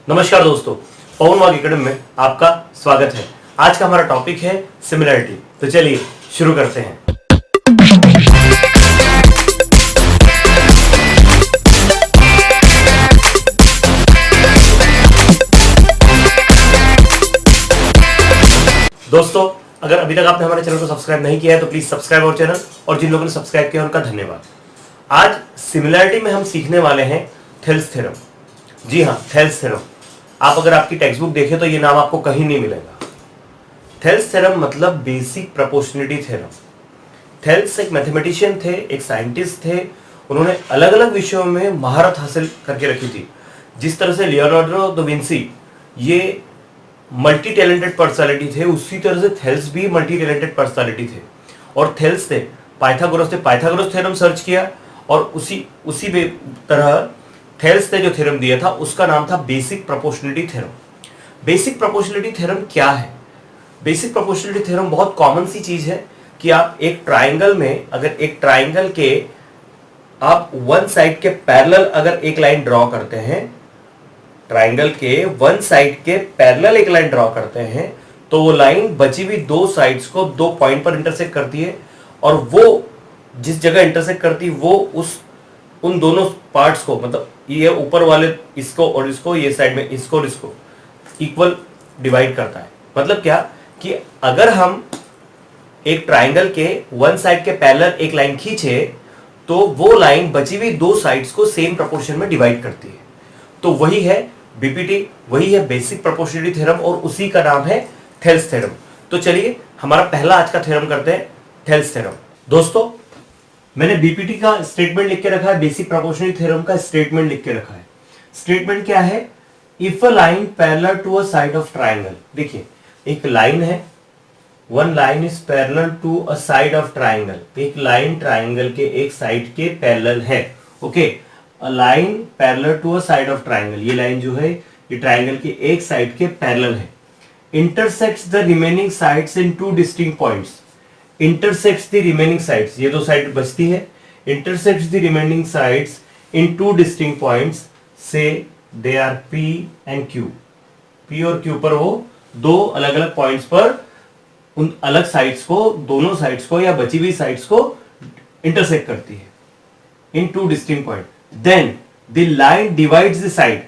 नमस्कार दोस्तों, पवन वाग एकेडमी में आपका स्वागत है। आज का हमारा टॉपिक है सिमिलैरिटी। तो चलिए शुरू करते हैं। दोस्तों, अगर अभी तक आपने हमारे चैनल को सब्सक्राइब नहीं किया है तो प्लीज सब्सक्राइब अवर चैनल, और जिन लोगों ने सब्सक्राइब किया उनका धन्यवाद। आज सिमिलैरिटी में हम सीखने वाले हैं थेल्स थ्योरम। जी हाँ, थेल्स थ्योरम। आप अगर आपकी टेक्स्ट बुक देखें तो ये नाम आपको कहीं नहीं मिलेगा। थेल्स थ्योरम मतलब बेसिक प्रोपोर्शनलिटी थ्योरम। थेल्स एक मैथमेटिशियन थे, एक साइंटिस्ट थे। उन्होंने अलग अलग विषयों में महारत हासिल करके रखी थी। जिस तरह से लियोनार्डो दा विंसी ये मल्टी टैलेंटेड पर्सनालिटी थे, उसी तरह से थेल्स भी मल्टी टैलेंटेड पर्सनालिटी थे। और थेल्स ने पाइथागोरस थ्योरम सर्च किया, और उसी तरह थेल्स ने जो थ्योरम दिया था उसका नाम था basic proportionality theorem. Basic proportionality theorem क्या है? बेसिक प्रोपोर्शनलिटी थ्योरम बहुत कॉमन सी चीज है कि आप एक ट्राइंगल में, अगर एक ट्राइंगल के आप वन साइड के पैरेलल अगर एक लाइन ड्रॉ करते हैं, ट्राइंगल के वन साइड के पैरेलल एक लाइन ड्रॉ करते हैं, तो वो लाइन बची हुई दो साइड्स को दो पॉइंट पर इंटरसेक्ट करती है, और वो जिस जगह इंटरसेक्ट करती है वो उन दोनों पार्ट्स को, मतलब ये ऊपर वाले इसको और इसको, ये साइड में इसको और इसको इक्वल डिवाइड करता है। मतलब क्या कि अगर हम एक ट्राइंगल के वन साइड के पैरेलल एक लाइन खींचे तो वो लाइन बची हुई दो साइड्स को सेम प्रोपोर्शन में डिवाइड करती है। तो वही है बीपीटी, वही है बेसिक प्रोपोर्शनलिटी थ्योरम, और उसी का नाम है थेल्स थ्योरम। तो चलिए हमारा पहला आज का थ्योरम करते हैं, थेल्स थ्योरम। दोस्तों, मैंने बीपीटी का स्टेटमेंट लिख के रखा है, बेसिक प्रोपोर्शनलिटी थ्योरम का स्टेटमेंट लिख के रखा है। स्टेटमेंट क्या है? If a line parallel to a side of triangle. देखिए, एक लाइन है, one line is parallel to a side of triangle. एक लाइन ट्राइंगल के एक साइड के पैरेलल है। Okay, a line parallel to a side of triangle. ये line जो है ये ट्राइंगल के एक साइड के पैरेलल है। Intersects the remaining sides in two distinct points. Intersects the remaining sides, ये दो साइड बचती है। Intersects the remaining sides in two distinct points, say they are P and Q। P और Q पर वो दो अलग अलग पॉइंट्स पर उन अलग साइड्स को, दोनों साइड्स को या बची हुई साइड्स को इंटरसेक्ट करती है in two distinct point. Then the line divides the side.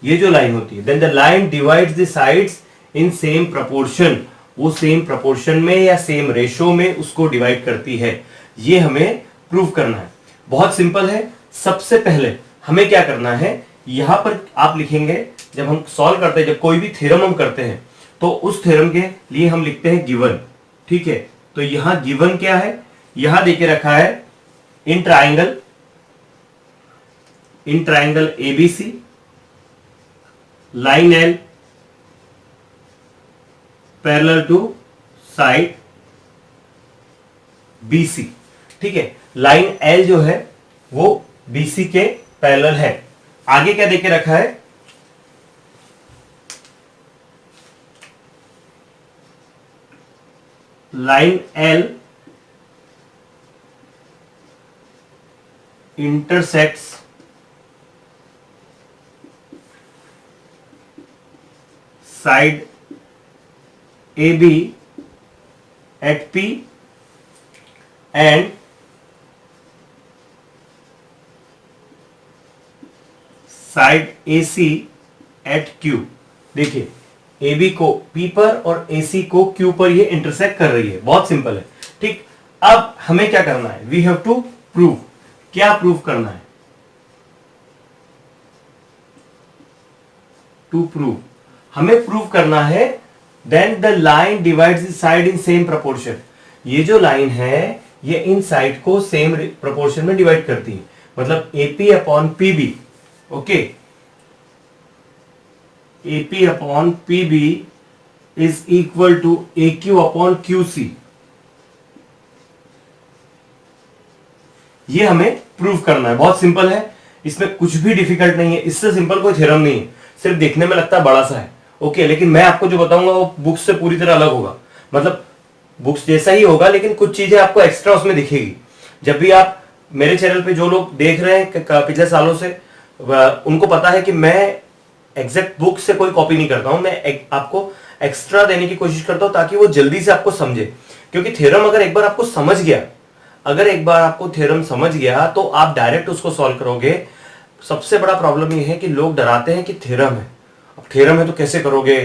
ये जो लाइन होती है, then the line divides the sides in same proportion. वो सेम प्रोपोर्शन में या सेम रेशो में उसको डिवाइड करती है। ये हमें प्रूव करना है। बहुत सिंपल है। सबसे पहले हमें क्या करना है, यहां पर आप लिखेंगे, जब हम सॉल्व करते हैं, जब कोई भी थ्योरम हम करते हैं तो उस थ्योरम के लिए हम लिखते हैं गिवन। ठीक है, तो यहां गिवन क्या है, यहां देके रखा है in triangle ABC line L parallel to side BC. ठीक है, लाइन एल जो है वो बीसी के पैरेलल है। आगे क्या देके रखा है, line L intersects side AB at P and side AC at Q। देखिए, AB को P पर और AC को Q पर ये इंटरसेक्ट कर रही है। बहुत सिंपल है। ठीक, अब हमें क्या करना है, वी हैव टू प्रूव। क्या प्रूव करना है? टू प्रूव, हमें प्रूव करना है then the line divides the side in same proportion। ये जो लाइन है ये इन साइड को सेम प्रोपोर्शन में डिवाइड करती है। मतलब AP अपॉन PB। ओके, AP upon PB is equal to AQ upon QC। ये हमें प्रूव करना है। बहुत सिंपल है, इसमें कुछ भी डिफिकल्ट नहीं है। इससे सिंपल कोई थ्योरम नहीं है, सिर्फ देखने में लगता है बड़ा सा है। ओके, लेकिन मैं आपको जो बताऊंगा वो बुक्स से पूरी तरह अलग होगा। मतलब बुक्स जैसा ही होगा, लेकिन कुछ चीजें आपको एक्स्ट्रा उसमें दिखेगी। जब भी आप मेरे चैनल पे जो लोग देख रहे हैं पिछले सालों से, उनको पता है कि मैं एग्जैक्ट बुक से कोई कॉपी नहीं करता हूं, मैं आपको एक्स्ट्रा देने की कोशिश करता हूं ताकि वो जल्दी से आपको समझे। क्योंकि थ्योरम अगर एक बार आपको समझ गया, अगर एक बार आपको थ्योरम समझ गया तो आप डायरेक्ट उसको सॉल्व करोगे। सबसे बड़ा प्रॉब्लम ये है कि लोग डराते हैं कि थ्योरम है, अब थ्योरम है तो कैसे करोगे,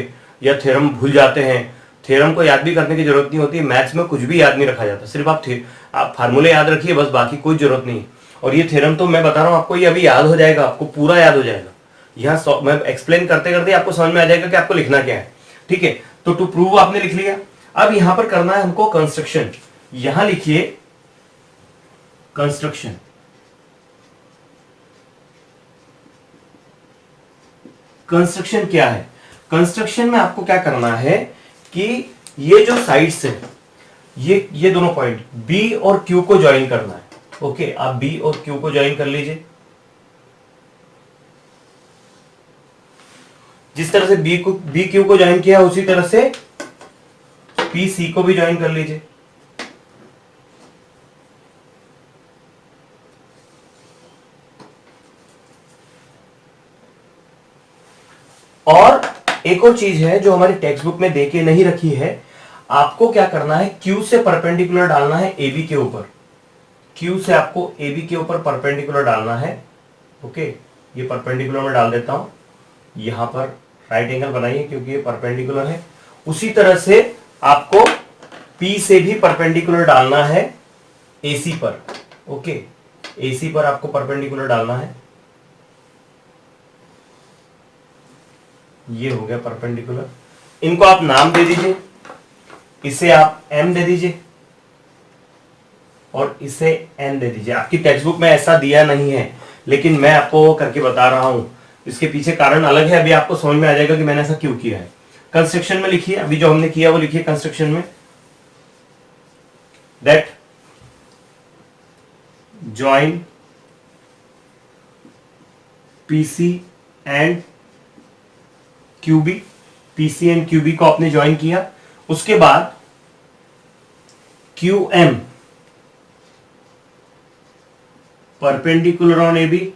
या थ्योरम भूल जाते हैं। थ्योरम को याद भी करने की जरूरत नहीं होती, मैथ्स में कुछ भी याद नहीं रखा जाता, सिर्फ आप फार्मूले याद रखिए बस, बाकी कोई जरूरत नहीं। और ये थ्योरम तो मैं बता रहा हूं आपको, ये अभी याद हो जाएगा, आपको पूरा याद हो जाएगा। यहाँ मैं एक्सप्लेन करते करते आपको समझ में आ जाएगा कि आपको लिखना क्या है। ठीक है, तो टू प्रूव आपने लिख लिया। अब यहां पर करना है हमको कंस्ट्रक्शन। यहां लिखिए कंस्ट्रक्शन। कंस्ट्रक्शन क्या है? कंस्ट्रक्शन में आपको क्या करना है कि ये जो साइड्स है, ये दोनों पॉइंट बी और क्यू को ज्वाइन करना है। ओके, आप बी और क्यू को ज्वाइन कर लीजिए। जिस तरह से बी क्यू को ज्वाइन किया उसी तरह से पी सी को भी ज्वाइन कर लीजिए। और एक और चीज है जो हमारी टेक्स्ट बुक में देके नहीं रखी है, आपको क्या करना है, क्यू से परपेंडिकुलर डालना है ए बी के ऊपर। क्यू से आपको ए बी के ऊपर परपेंडिकुलर डालना है। ओके, ये परपेंडिकुलर में डाल देता हूं, यहां पर राइट एंगल बनाइए क्योंकि ये परपेंडिकुलर है। उसी तरह से आपको पी से भी परपेंडिकुलर डालना है एसी पर। ओके, एसी पर आपको परपेंडिकुलर डालना है। ये हो गया परपेंडिकुलर। इनको आप नाम दे दीजिए, इसे आप एम दे दीजिए और इसे एन दे दीजिए। आपकी टेक्स्ट बुक में ऐसा दिया नहीं है, लेकिन मैं आपको वो करके बता रहा हूं। इसके पीछे कारण अलग है, अभी आपको समझ में आ जाएगा कि मैंने ऐसा क्यों किया है। कंस्ट्रक्शन में लिखिए, अभी जो हमने किया वो लिखिए कंस्ट्रक्शन में, that join PC and QB. PC and QB को आपने ज्वाइन किया, उसके बाद Q M perpendicular on A B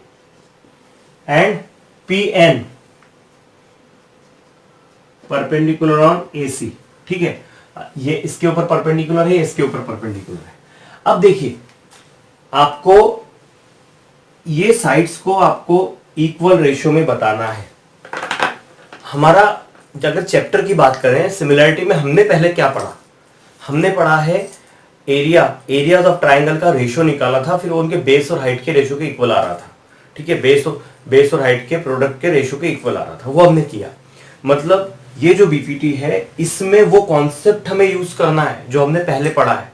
and P N perpendicular on A C. ठीक है, ये इसके ऊपर परपेंडिकुलर है, इसके ऊपर परपेंडिकुलर है। अब देखिए, आपको ये साइड्स को आपको इक्वल रेशियो में बताना है। हमारा अगर चैप्टर की बात करें सिमिलैरिटी में, हमने पहले क्या पढ़ा, हमने पढ़ा है एरियाज ऑफ ट्राइंगल का रेशियो निकाला था, फिर उनके बेस और हाइट के रेशियो के इक्वल आ रहा था। ठीक है, बेस और हाइट के प्रोडक्ट के रेशियो के इक्वल आ रहा था, वो हमने किया। मतलब ये जो बीपीटी है इसमें वो कॉन्सेप्ट हमें यूज करना है जो हमने पहले पढ़ा है।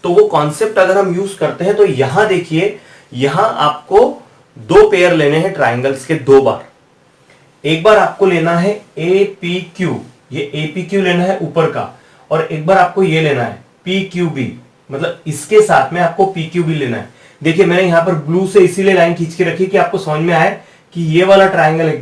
तो वो कॉन्सेप्ट अगर हम यूज करते हैं तो यहां देखिए, यहां आपको दो पेयर लेने हैं ट्राइंगल्स के, दो बार। एक बार आपको लेना है ए पी क्यू, ये ए पी क्यू लेना है ऊपर का, और एक बार आपको ये लेना है पी क्यू बी, मतलब इसके साथ में आपको पी क्यू बी लेना है। देखिए मैंने यहां पर ब्लू से इसीलिए लाइन खींच के रखी कि आपको समझ में आए कि ये वाला ट्राइंगल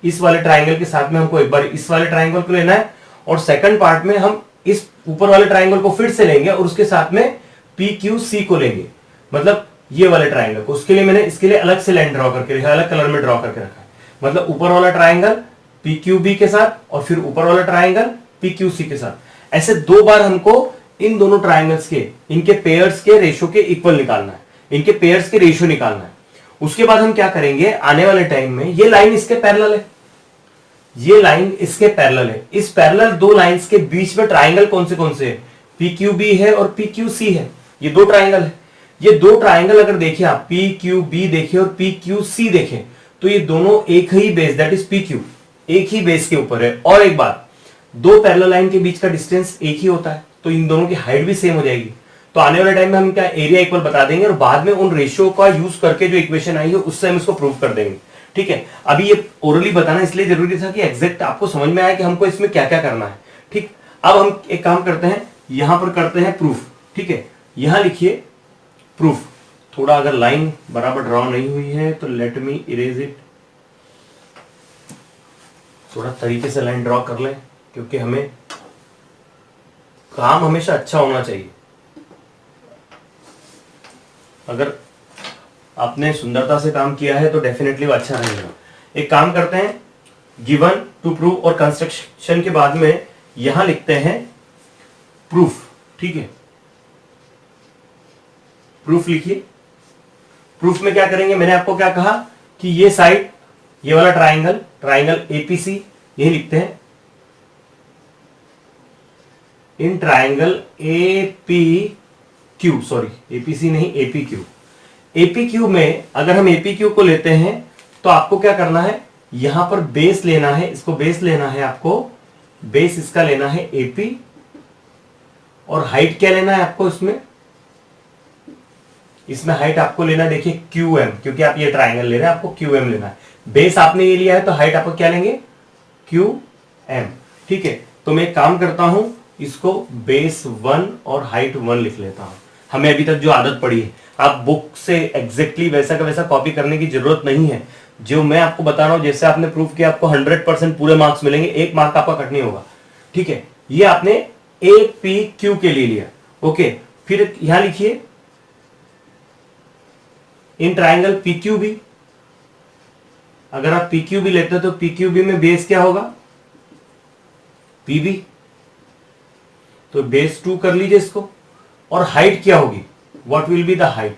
इस वाले ट्राइंगल के साथ में हमको एक बार इस वाले ट्राइंगल को लेना है, और सेकंड पार्ट में हम इस ऊपर वाले ट्राइंगल को फिर से लेंगे और उसके साथ में पी क्यू सी को लेंगे, मतलब ये वाले ट्राइंगल को। उसके लिए मैंने इसके लिए अलग से लाइन ड्रॉ करके, अलग कलर में ड्रॉ करके रखा है। मतलब ऊपर वाला ट्राइंगल पी क्यू बी के साथ और फिर ऊपर वाला ट्राइंगल पी क्यू सी के साथ। ऐसे दो बार हमको इन दोनों ट्राइंगल्स के, इनके पेयर्स के रेशियो के इक्वल निकालना है, इनके पेयर्स के रेशियो निकालना है। उसके बाद हम क्या करेंगे, आने वाले टाइम में ये लाइन इसके पैरेलल है, ये लाइन इसके पैरेलल है। इस पैरेलल दो लाइंस के बीच में ट्राइंगल कौन से है, पी क्यू बी है और पी क्यू सी है। ये दो ट्राइंगल है। ये दो ट्राइंगल अगर देखें आप, पी क्यू बी देखें और पी क्यू सी देखें, तो ये दोनों एक ही base, that is P Q, एक ही बेस के ऊपर है। और एक बात, दो पैरेलल लाइन के बीच का डिस्टेंस एक ही होता है, तो इन दोनों की हाइट भी सेम हो जाएगी। तो आने वाले टाइम में हम क्या एरिया इक्वल बता देंगे और बाद में उन रेशियो का यूज करके जो इक्वेशन आई है उससे हम इसको प्रूव कर देंगे। ठीक है, अभी ये ओरली बताना इसलिए जरूरी था कि एग्जैक्ट आपको समझ में आया कि हमको इसमें क्या क्या करना है। ठीक, अब हम एक काम करते हैं, यहां पर करते हैं प्रूफ। ठीक है, यहां लिखिए प्रूफ। थोड़ा अगर लाइन बराबर ड्रॉ नहीं हुई है तो लेट मी इरेज इट, थोड़ा तरीके से लाइन ड्रॉ कर लें, क्योंकि हमें काम हमेशा अच्छा होना चाहिए। अगर आपने सुंदरता से काम किया है तो डेफिनेटली वो अच्छा रहेगा। एक काम करते हैं, गिवन टू प्रूव और कंस्ट्रक्शन के बाद में यहां लिखते हैं प्रूफ। ठीक है, प्रूफ लिखिए। प्रूफ में क्या करेंगे, मैंने आपको क्या कहा कि ये साइड, ये वाला ट्राइंगल, ट्राइंगल एपीसी, यही लिखते हैं इन ट्राइंगल एपीक्यू, सॉरी एपीसी नहीं एपीक्यू। एपीक्यू में अगर हम एपीक्यू को लेते हैं तो आपको क्या करना है, यहां पर बेस लेना है, इसको बेस लेना है आपको, बेस इसका लेना है एपी, और हाइट क्या लेना है आपको, इसमें हाइट आपको लेना है, देखिए क्यू एम, क्योंकि आप ये ट्राइंगल ले रहे हैं, आपको क्यू एम लेना है। बेस आपने ये लिया है तो हाइट आपको क्या लेंगे, क्यू एम। ठीक है, तो मैं एक काम करता हूं, इसको बेस 1 और हाइट 1 लिख लेता हूं। हमें अभी तक जो आदत पड़ी है, आप बुक से एग्जैक्टली वैसा का वैसा कॉपी करने की जरूरत नहीं है। जो मैं आपको बता रहा हूं, जैसे आपने प्रूफ किया, आपको 100% पूरे मार्क्स मिलेंगे, 1 मार्क आपका कट नहीं होगा। ठीक है, ये आपने ए पी क्यू के लिए लिया। ओके, फिर यहां लिखिए इन ट्राइंगल पीक्यूबी। अगर आप पीक्यूबी लेते हो तो पीक्यूबी में बेस क्या होगा, पीबी, तो बेस 2 कर लीजिए इसको। और हाइट क्या होगी, what will be the height,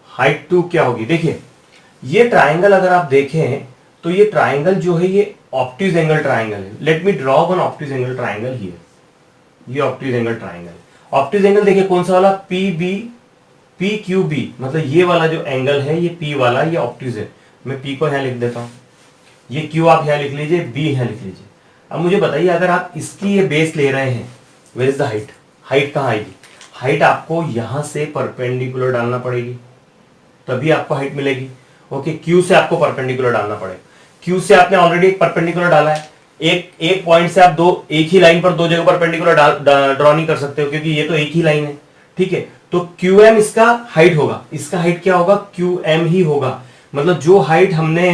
height 2 क्या होगी। देखिए ये ट्राइंगल अगर आप देखें तो ये ट्राइंगल जो है ये ऑब्ट्यूज एंगल ट्राइंगल है। Let me draw one obtuse angle triangle here, ये obtuse angle triangle. Obtuse angle देखिए कौन सा वाला, P B, P Q B, मतलब ये वाला जो एंगल है ये पी वाला, ये ऑब्ट्यूज है। मैं पी को यहां लिख देता हूं, ये क्यू आप यहां लिख लीजिए, बी यहां लिख लीजिए। अब मुझे बताइए अगर आप इसकी ये बेस ले रहे हैं, where is the height, height कहां आएगी, हाइट आपको यहां से परपेंडिकुलर डालना पड़ेगी, तभी आपको हाइट मिलेगी। ओके, क्यू से आपको परपेंडिकुलर डालना पड़ेगा। क्यू से आपने ऑलरेडी एक परपेंडिकुलर डाला है, एक पॉइंट से आप एक ही लाइन पर 2 जगह परपेंडिकुलर ड्रॉ नहीं कर सकते हो, क्योंकि ये तो एक ही लाइन है। ठीक है, तो क्यू एम इसका हाइट होगा, इसका हाइट क्या होगा, क्यू एम ही होगा। मतलब जो हाइट हमने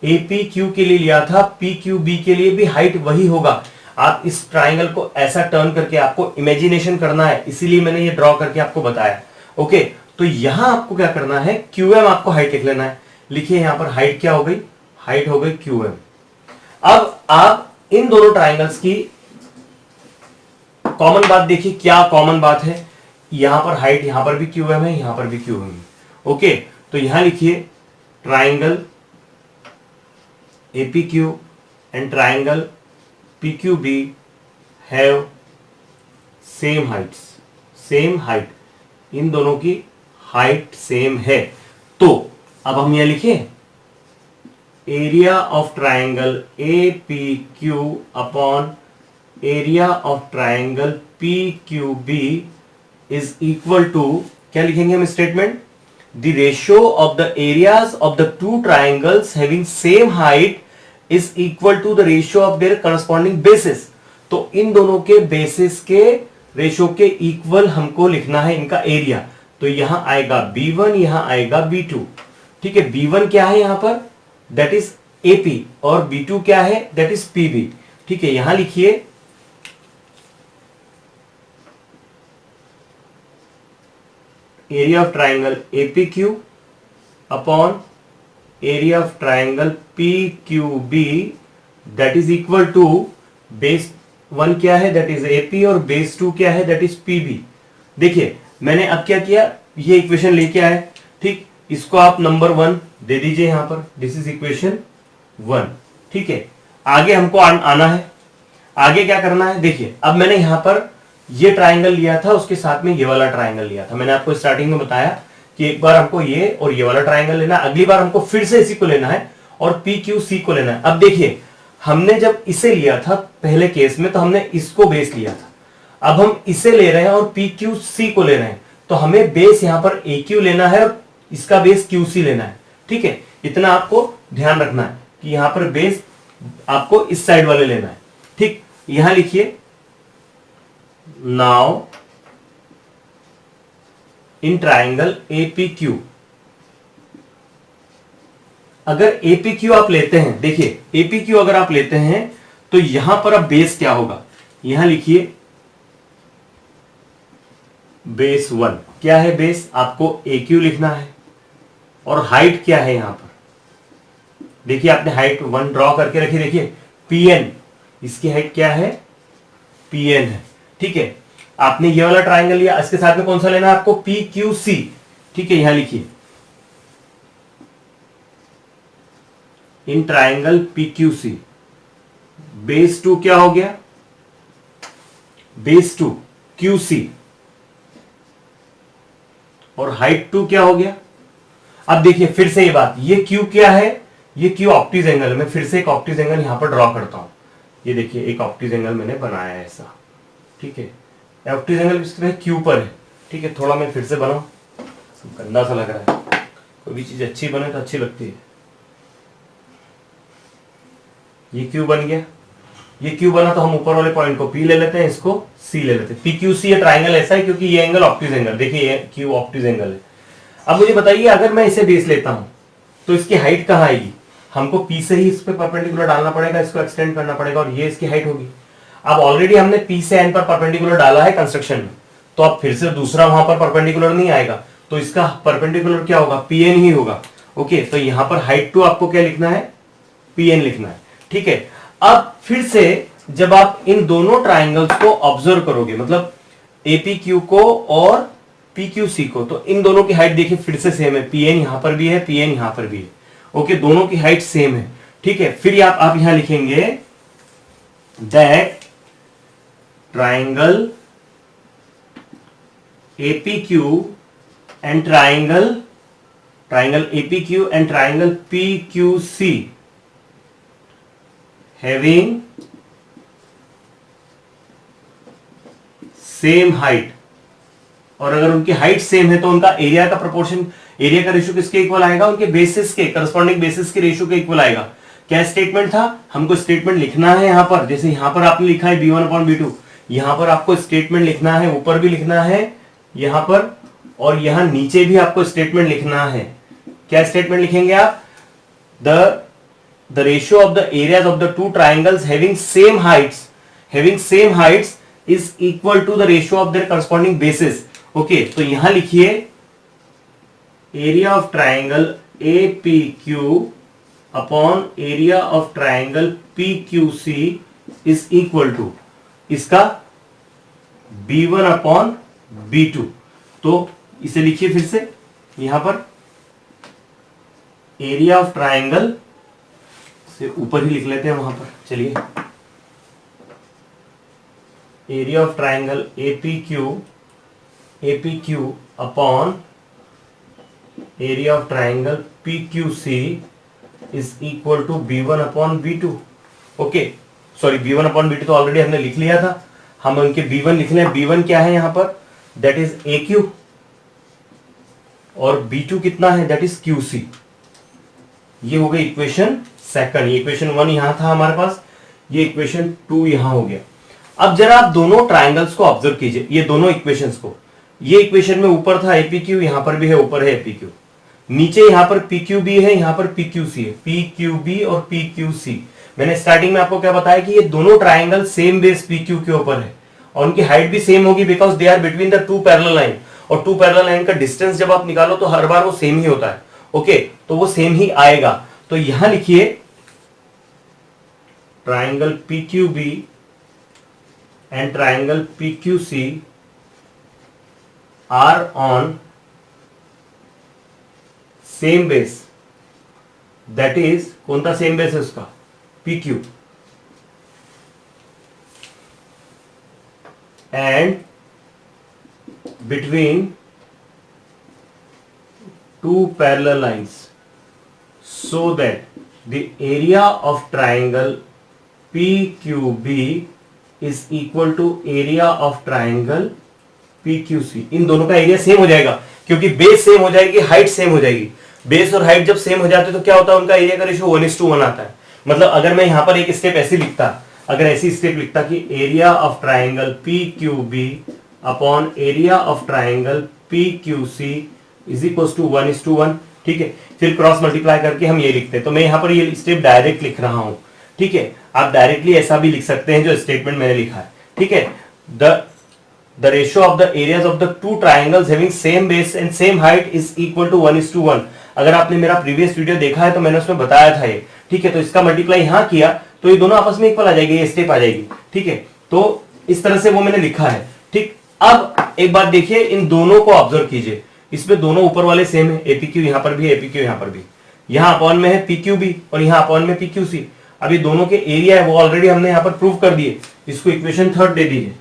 एपी क्यू के लिए लिया था, पी क्यू बी के लिए भी हाइट वही होगा। आप इस ट्राइंगल को ऐसा टर्न करके आपको इमेजिनेशन करना है, इसीलिए मैंने ये ड्रॉ करके आपको बताया। ओके, तो यहां आपको क्या करना है, क्यू एम आपको हाइट लिख लेना है। लिखिए यहां पर हाइट क्या हो गई, हाइट हो गई क्यू एम। अब आप इन दोनों ट्राइंगल्स की कॉमन बात देखिए, क्या कॉमन बात है, यहां पर हाइट, यहां पर भी क्यू एम है, यहां पर भी क्यू एम है। ओके, तो यहां लिखिए triangle APQ and triangle PQB have same heights, same height, इन दोनों की हाइट सेम है। तो अब हम यह लिखें area of triangle APQ upon area of triangle PQB is equal to, क्या लिखेंगे हम statement, the ratio of the areas of the two triangles having same height is equal to the ratio of their corresponding bases। तो इन दोनों के basis के ratio के equal हमको लिखना है इनका एरिया। तो यहां आएगा B1, यहां आएगा B2। ठीक है, B1 क्या है यहां पर, दैट इज AP, और B2 क्या है, दैट इज PB। ठीक है, यहां लिखिए area of triangle APQ upon area of triangle PQB that is equal to base 1 क्या है, दैट इज AP, और बेस 2 क्या है, दैट इज PB। देखिए मैंने अब क्या किया, ये इक्वेशन लेके आए। ठीक, इसको आप नंबर 1 दे दीजिए यहां पर, दिस इज इक्वेशन 1। ठीक है, आगे हमको आना है, आगे क्या करना है। देखिए अब मैंने यहां पर ये ट्राइंगल लिया था, उसके साथ में ये वाला ट्राइंगल लिया था। मैंने आपको स्टार्टिंग में बताया कि एक बार हमको ये और ये वाला ट्राइंगल लेना है, अगली बार हमको फिर से इसी को लेना है और PQC को लेना है। अब देखिए हमने जब इसे लिया था पहले केस में तो हमने इसको बेस लिया था, अब हम इसे ले रहे हैं और PQC को ले रहे हैं, तो हमें बेस यहां पर AQ लेना है और इसका बेस QC लेना है। ठीक है, इतना आपको ध्यान रखना है कि यहां पर बेस आपको इस साइड वाले लेना है। ठीक, यहां लिखिए नाउ इन ट्राइंगल APQ, अगर APQ आप लेते हैं, देखिए APQ अगर आप लेते हैं तो यहां पर अब बेस क्या होगा, यहां लिखिए बेस 1 क्या है, बेस आपको AQ लिखना है, और हाइट क्या है यहां पर, देखिए आपने हाइट 1 ड्रॉ करके रखी, देखिए पीएन, इसकी हाइट क्या है, पीएन है। ठीक है, आपने ये वाला ट्राइंगल लिया, इसके साथ में कौन सा लेना है आपको, पी क्यू सी। ठीक है, यहां लिखिए in triangle P Q C, base 2 क्या हो गया, बेस 2 क्यू सी, और हाइट 2 क्या हो गया। अब देखिए फिर से ये बात, ये क्यू क्या है, ये क्यू ऑप्टिज एंगल है। मैं फिर से एक ऑप्टिज एंगल यहां पर ड्रॉ करता हूं, ये देखिए एक ऑप्टिज एंगल मैंने बनाया है ऐसा। ठीक है, ऑप्टिज एंगल क्यू पर है। ठीक है, थोड़ा मैं फिर से बनाऊं, गंदा सा लग रहा है, कोई भी चीज अच्छी बने तो अच्छी लगती है। ये क्यू बन गया, ये क्यू बना तो हम ऊपर वाले पॉइंट को पी ले लेते हैं, इसको सी ले लेते हैं। पी क्यू सी, ये ट्राइंगल ऐसा है क्योंकि ये एंगल ऑप्टिज एंगल, देखिए ये क्यू ऑप्टिज एंगल है। अब मुझे बताइए अगर मैं इसे बेस लेता हूं तो इसकी हाइट कहां आएगी, हमको पी से ही इस पे परपेंडिकुलर डालना पड़ेगा, इसको एक्सटेंड करना पड़ेगा, और ये इसकी हाइट होगी। अब ऑलरेडी हमने पी से एन पर परपेंडिकुलर डाला है कंस्ट्रक्शन में, तो अब फिर से दूसरा वहां पर परपेंडिकुलर नहीं आएगा, तो इसका परपेंडिकुलर क्या होगा, पी एन ही होगा। ओके, तो यहां पर हाइट 2 आपको क्या लिखना है, पी एन लिखना है। ठीक है, अब फिर से जब आप इन दोनों ट्राइंगल्स को ऑब्जर्व करोगे, मतलब एपीक्यू को और पीक्यूसी को, तो इन दोनों की हाइट देखिए फिर से सेम है, पीएन यहां पर भी है, पीएन यहां पर भी है। ओके, दोनों की हाइट सेम है। ठीक है, फिर आप यहां लिखेंगे that triangle एपीक्यू and triangle एपीक्यू and triangle PQC having same height, और अगर उनकी हाइट सेम है तो उनका एरिया का प्रोपोर्शन, एरिया का रेशियो किसके इक्वल आएगा, उनके बेसिस के, करस्पॉन्डिंग बेसिस के रेशियो के इक्वल आएगा। क्या स्टेटमेंट था, हमको स्टेटमेंट लिखना है यहां पर, जैसे यहां पर आपने लिखा है b1/b2, यहां पर आपको स्टेटमेंट लिखना है, ऊपर भी लिखना है यहां पर, और यहां नीचे भी आपको स्टेटमेंट लिखना है। क्या स्टेटमेंट लिखेंगे आप, the ratio of the areas of the two triangles having same heights is equal to the ratio of their corresponding bases. Okay, तो यहां लिखिए area of triangle APQ upon area of triangle PQC is equal to इसका B1/B2। तो इसे लिखिए फिर से, यहां पर एरिया ऑफ ट्राइंगल से ऊपर ही लिख लेते हैं वहां पर, चलिए area of triangle APQ upon area of triangle PQC is equal to B1/B2। Okay, sorry B1/B2 तो ऑलरेडी हमने लिख लिया था, हम उनके B1 लिख लें। B1 क्या है यहां पर, दैट इज AQ, और B2 कितना है, दैट इज QC। ये हो गई इक्वेशन सेकंड, ये इक्वेशन 1 यहां था हमारे पास, ये इक्वेशन 2 यहां हो गया। अब जरा आप दोनों ट्राइंगल्स को ऑब्जर्व कीजिए, ये दोनों इक्वेशंस को। ये इक्वेशन में ऊपर था APQ, यहां पर भी है, ऊपर है APQ, नीचे यहां पर PQB है, यहां पर PQC है, PQB और PQC। मैंने स्टार्टिंग में आपको क्या बताया कि ये दोनों ट्राइंगल सेम बेस PQ के ऊपर है, और उनकी हाइट भी सेम होगी, because they are between the two parallel line, और टू पैरेलल लाइन का डिस्टेंस जब आप निकालो तो हर बार वो सेम ही होता है। ओके, तो वो सेम ही आएगा। तो यहां लिखिए triangle PQB and triangle PQC are on same base, that is कौन सा सेम बेस है उसका, PQ, and between two parallel lines, so that the area of triangle PQB is equal to area of triangle PQC। इन दोनों का area same हो जाएगा, क्योंकि बेस सेम हो जाएगी, हाइट सेम हो जाएगी। बेस और हाइट जब सेम हो जाते तो क्या होता है, उनका एरिया का रेशियो 1:1 आता है। मतलब अगर मैं यहां पर एक स्टेप ऐसी लिखता, अगर ऐसी स्टेप लिखता कि area of triangle PQB upon area of triangle PQC is equal to 1:1, ठीक है, फिर क्रॉस मल्टीप्लाई करके हम ये लिखते हैं। तो मैं यहां पर ये स्टेप डायरेक्ट लिख रहा हूं, ठीक है। आप डायरेक्टली ऐसा भी लिख सकते हैं जो स्टेटमेंट मैंने लिखा है, ठीक है। The ratio of the areas of the two triangles having same base and same height is equal to 1:1। अगर आपने मेरा प्रीवियस वीडियो देखा है तो मैंने उसमें बताया था ये ठीक है, तो इसका मल्टीप्लाई यहां किया तो ये दोनों आपस में इक्वल आ जाएगी, ये स्टेप आ जाएगी। ठीक है, तो इस तरह से वो मैंने लिखा है। ठीक, अब एक बात देखिए, इन दोनों को ऑब्जर्व कीजिए, इसमें दोनों ऊपर वाले सेम है, एपीक्यू यहां पर भी, एपीक्यू यहां पर भी, यहां अपॉन में है पीक्यू भी और यहां अपॉन में पीक्यू सी। अब ये दोनों के एरिया है वो ऑलरेडी हमने यहां पर प्रूव कर दिए, इसको इक्वेशन थर्ड दे दी है।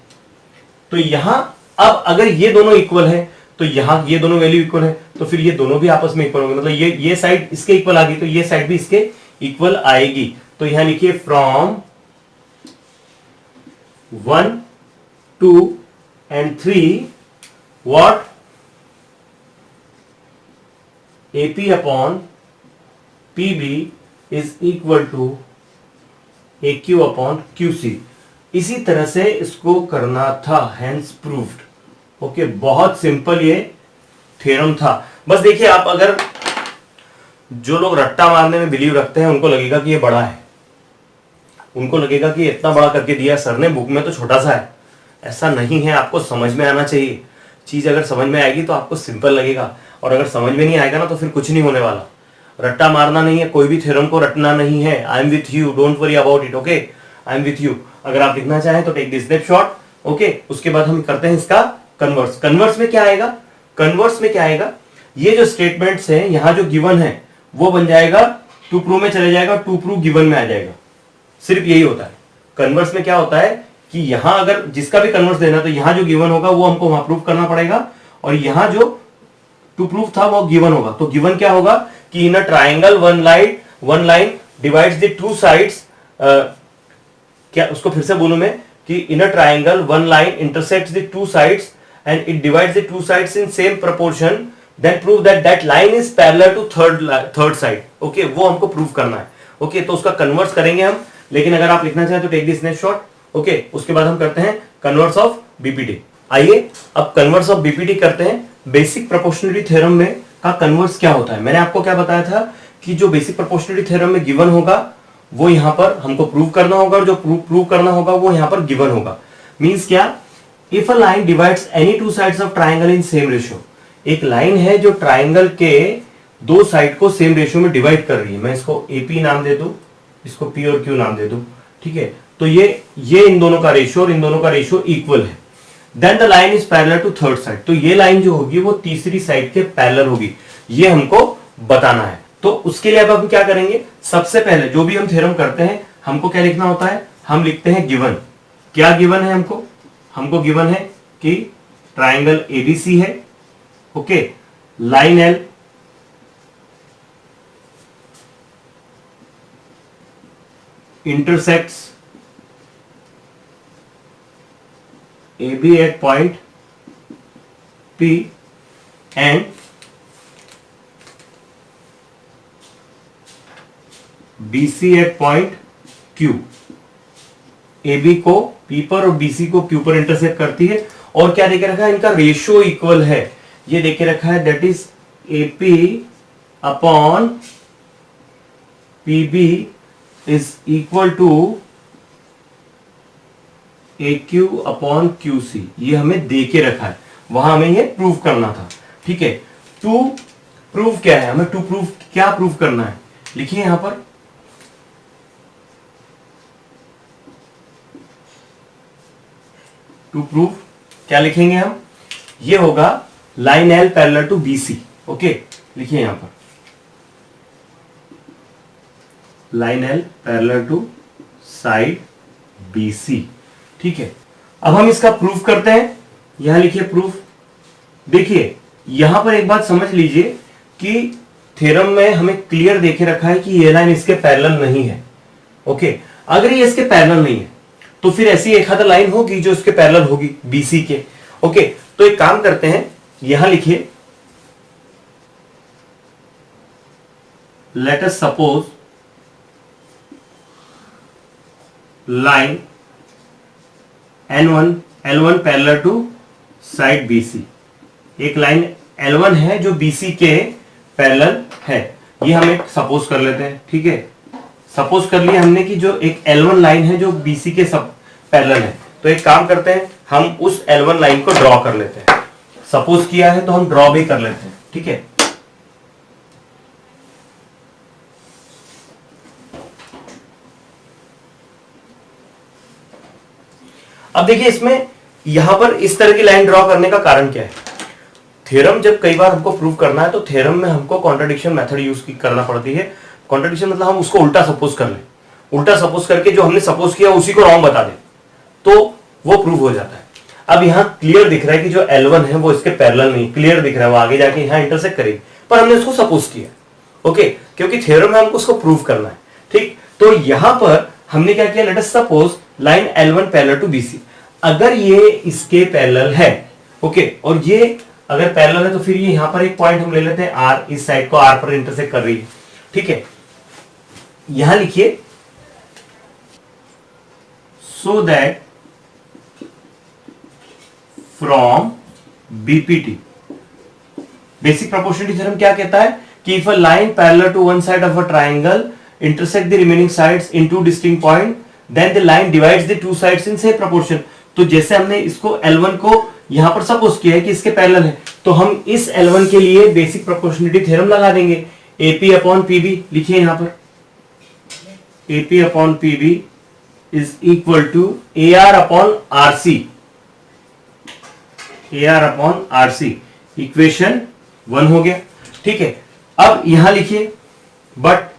तो यहां अब अगर ये दोनों इक्वल है तो यहां ये दोनों वैल्यू इक्वल है, तो फिर ये दोनों भी आपस में इक्वल होंगे, मतलब ये साइड इसके इक्वल आ गई तो ये साइड भी इसके इक्वल आएगी। तो यहां लिखिए from 1, 2 and 3 what AP upon PB is equal to AQ upon QC। इसी तरह से इसको करना था, हैंस प्रूव्ड। ओके, बहुत सिंपल ये थ्योरम था। बस देखिए, आप अगर जो लोग रट्टा मारने में बिलीव रखते हैं उनको लगेगा कि ये बड़ा है, उनको लगेगा कि इतना बड़ा करके दिया सर ने, बुक में तो छोटा सा है। ऐसा नहीं है, आपको समझ में आना चाहिए। चीज अगर समझ में आएगी तो आपको सिंपल लगेगा, और अगर समझ में नहीं आएगा ना तो फिर कुछ नहीं होने वाला। रट्टा मारना नहीं है, कोई भी थ्योरम को रटना नहीं है। I am with you, don't worry about it. Okay, I am with you. अगर आप लिखना चाहें तो टेक दिस स्नैपशॉट। ओके, उसके बाद हम करते हैं इसका कन्वर्स। कन्वर्स में क्या आएगा, कन्वर्स में क्या आएगा, ये जो स्टेटमेंट्स हैं यहां जो गिवन है वो बन जाएगा टू प्रूव में चले जाएगा, टू प्रूव गिवन में आ जाएगा। सिर्फ यही होता है। कन्वर्स में क्या होता है कि यहां अगर जिसका भी कन्वर्स देना तो यहां जो गिवन होगा वो हमको वहां प्रूव करना पड़ेगा, और यहां जो टू प्रूव था वो गिवन होगा। तो गिवन क्या होगा कि in a triangle one line divides the two sides, क्या उसको फिर से बोलूं मैं कि in a triangle one line intersects the two sides and it divides the two sides in same proportion, then prove that line is parallel to third side. Okay, वो हमको prove करना है। ओके, तो उसका कन्वर्स करेंगे हम, लेकिन अगर आप लिखना चाहें तो टेक दिस स्नैपशॉट। ओके, उसके बाद हम करते हैं कन्वर्स ऑफ बीपीटी। आइए अब कन्वर्स ऑफ बीपीटी करते हैं। बेसिक प्रोपोर्शनलिटी थ्योरम में का कन्वर्स क्या होता है, मैंने आपको क्या बताया था कि जो बेसिक प्रोपोर्शनलिटी थ्योरम में गिवन होगा वो यहां पर हमको प्रूव करना होगा, और जो प्रूव करना होगा वो यहां पर गिवन होगा। मींस क्या, if a line divides any two sides of triangle in same ratio, एक लाइन है जो ट्राइंगल के दो साइड को सेम रेशियो में डिवाइड कर रही है, मैं इसको एपी नाम दे दूं, इसको पी और क्यू नाम दे दूं। ठीक है, तो ये इन दोनों का रेशियो और इन दोनों का रेशियो इक्वल है, then the line is parallel to third side. तो ये लाइन जो होगी वो तीसरी साइड के पैरेलल होगी, ये हमको बताना है। तो उसके लिए अब हम क्या करेंगे, सबसे पहले जो भी हम थ्योरम करते हैं हमको क्या लिखना होता है, हम लिखते हैं गिवन। क्या गिवन है हमको गिवन है कि ट्राइंगल एबीसी है। Okay, line L intersects AB at point P and BC at point Q। AB को P पर और BC को Q पर इंटरसेक्ट करती है, और क्या देखे रखा है, इनका रेशियो इक्वल है। ये देखे रखा है that is AP upon PB is equal to AQ upon QC। ये हमें दे के रखा है, वहां हमें ये प्रूव करना था। ठीक है, टू प्रूव क्या है, हमें टू प्रूव क्या प्रूव करना है, लिखिए यहां पर टू प्रूव क्या लिखेंगे हम, ये होगा line L parallel to BC। Okay, लिखिए यहां पर line L parallel to side BC। ठीक है, अब हम इसका प्रूफ करते हैं। यहां लिखिए प्रूफ। देखिए यहां पर एक बात समझ लीजिए कि थ्योरम में हमें क्लियर देखे रखा है कि ये लाइन इसके पैरेलल नहीं है। ओके, अगर ये इसके पैरेलल नहीं है तो फिर ऐसी एक आधा लाइन होगी जो इसके पैरेलल होगी BC के। ओके, तो एक काम करते हैं, यहां लिखिए let us suppose line L1 parallel to side BC। एक लाइन L1 है जो BC के पैरेलल है, ये हम एक सपोज कर लेते हैं। ठीक है, सपोज कर लिया हमने कि जो एक L1 लाइन है जो BC के सब पैरेलल है। तो एक काम करते हैं, हम उस L1 लाइन को ड्रॉ कर लेते हैं। सपोज किया है तो हम ड्रॉ भी कर लेते हैं। ठीक है, अब देखिए इसमें यहां पर इस तरह की लाइन ड्रॉ करने का कारण क्या है? थ्योरम जब कई बार हमको प्रूव करना है तो थ्योरम में हमको कॉन्ट्रडिक्शन मेथड यूज करना पड़ती है। कॉन्ट्रडिक्शन मतलब हम उसको उल्टा सपोज कर लें, उल्टा सपोज करके जो हमने सपोज किया उसी को रॉन्ग बता दें, तो वो प्रूव हो जाता है। अब यहाँ क्लियर दिख रहा है कि जो L1 है वो इसके पैरेलल नहीं, क्लियर दिख रहा है, वो आगे जाके यहाँ इंटरसेक्ट करेगी, पर हमने उसको सपोज किया, ओके, क्योंकि थ्योरम में हमको उसको प्रूव करना है, ठीक। तो यहां पर हमने क्या किया, let us suppose line L1 parallel to BC। अगर ये इसके पैरेलल है, ओके, और ये अगर पैरेलल है तो फिर ये यहां पर एक पॉइंट हम ले लेते हैं R, इस साइड को R पर इंटरसेक्ट कर रही है, ठीक है। यहां लिखिए so that from BPT, basic proportionality theorem क्या कहता है कि if a line parallel to one side of a triangle intersect the remaining sides in two distinct point, then the line divides the two sides in same proportion। तो जैसे हमने इसको L1 को यहां पर सपोज किया है कि इसके पैरेलल है, तो हम इस L1 के लिए बेसिक प्रोपोर्शनलिटी थ्योरम लगा देंगे। AP अपॉन PB लिखिए यहां पर, AP upon PB is equal to AR upon RC, AR upon RC, equation 1 हो गया, ठीक है। अब यहां लिखिए बट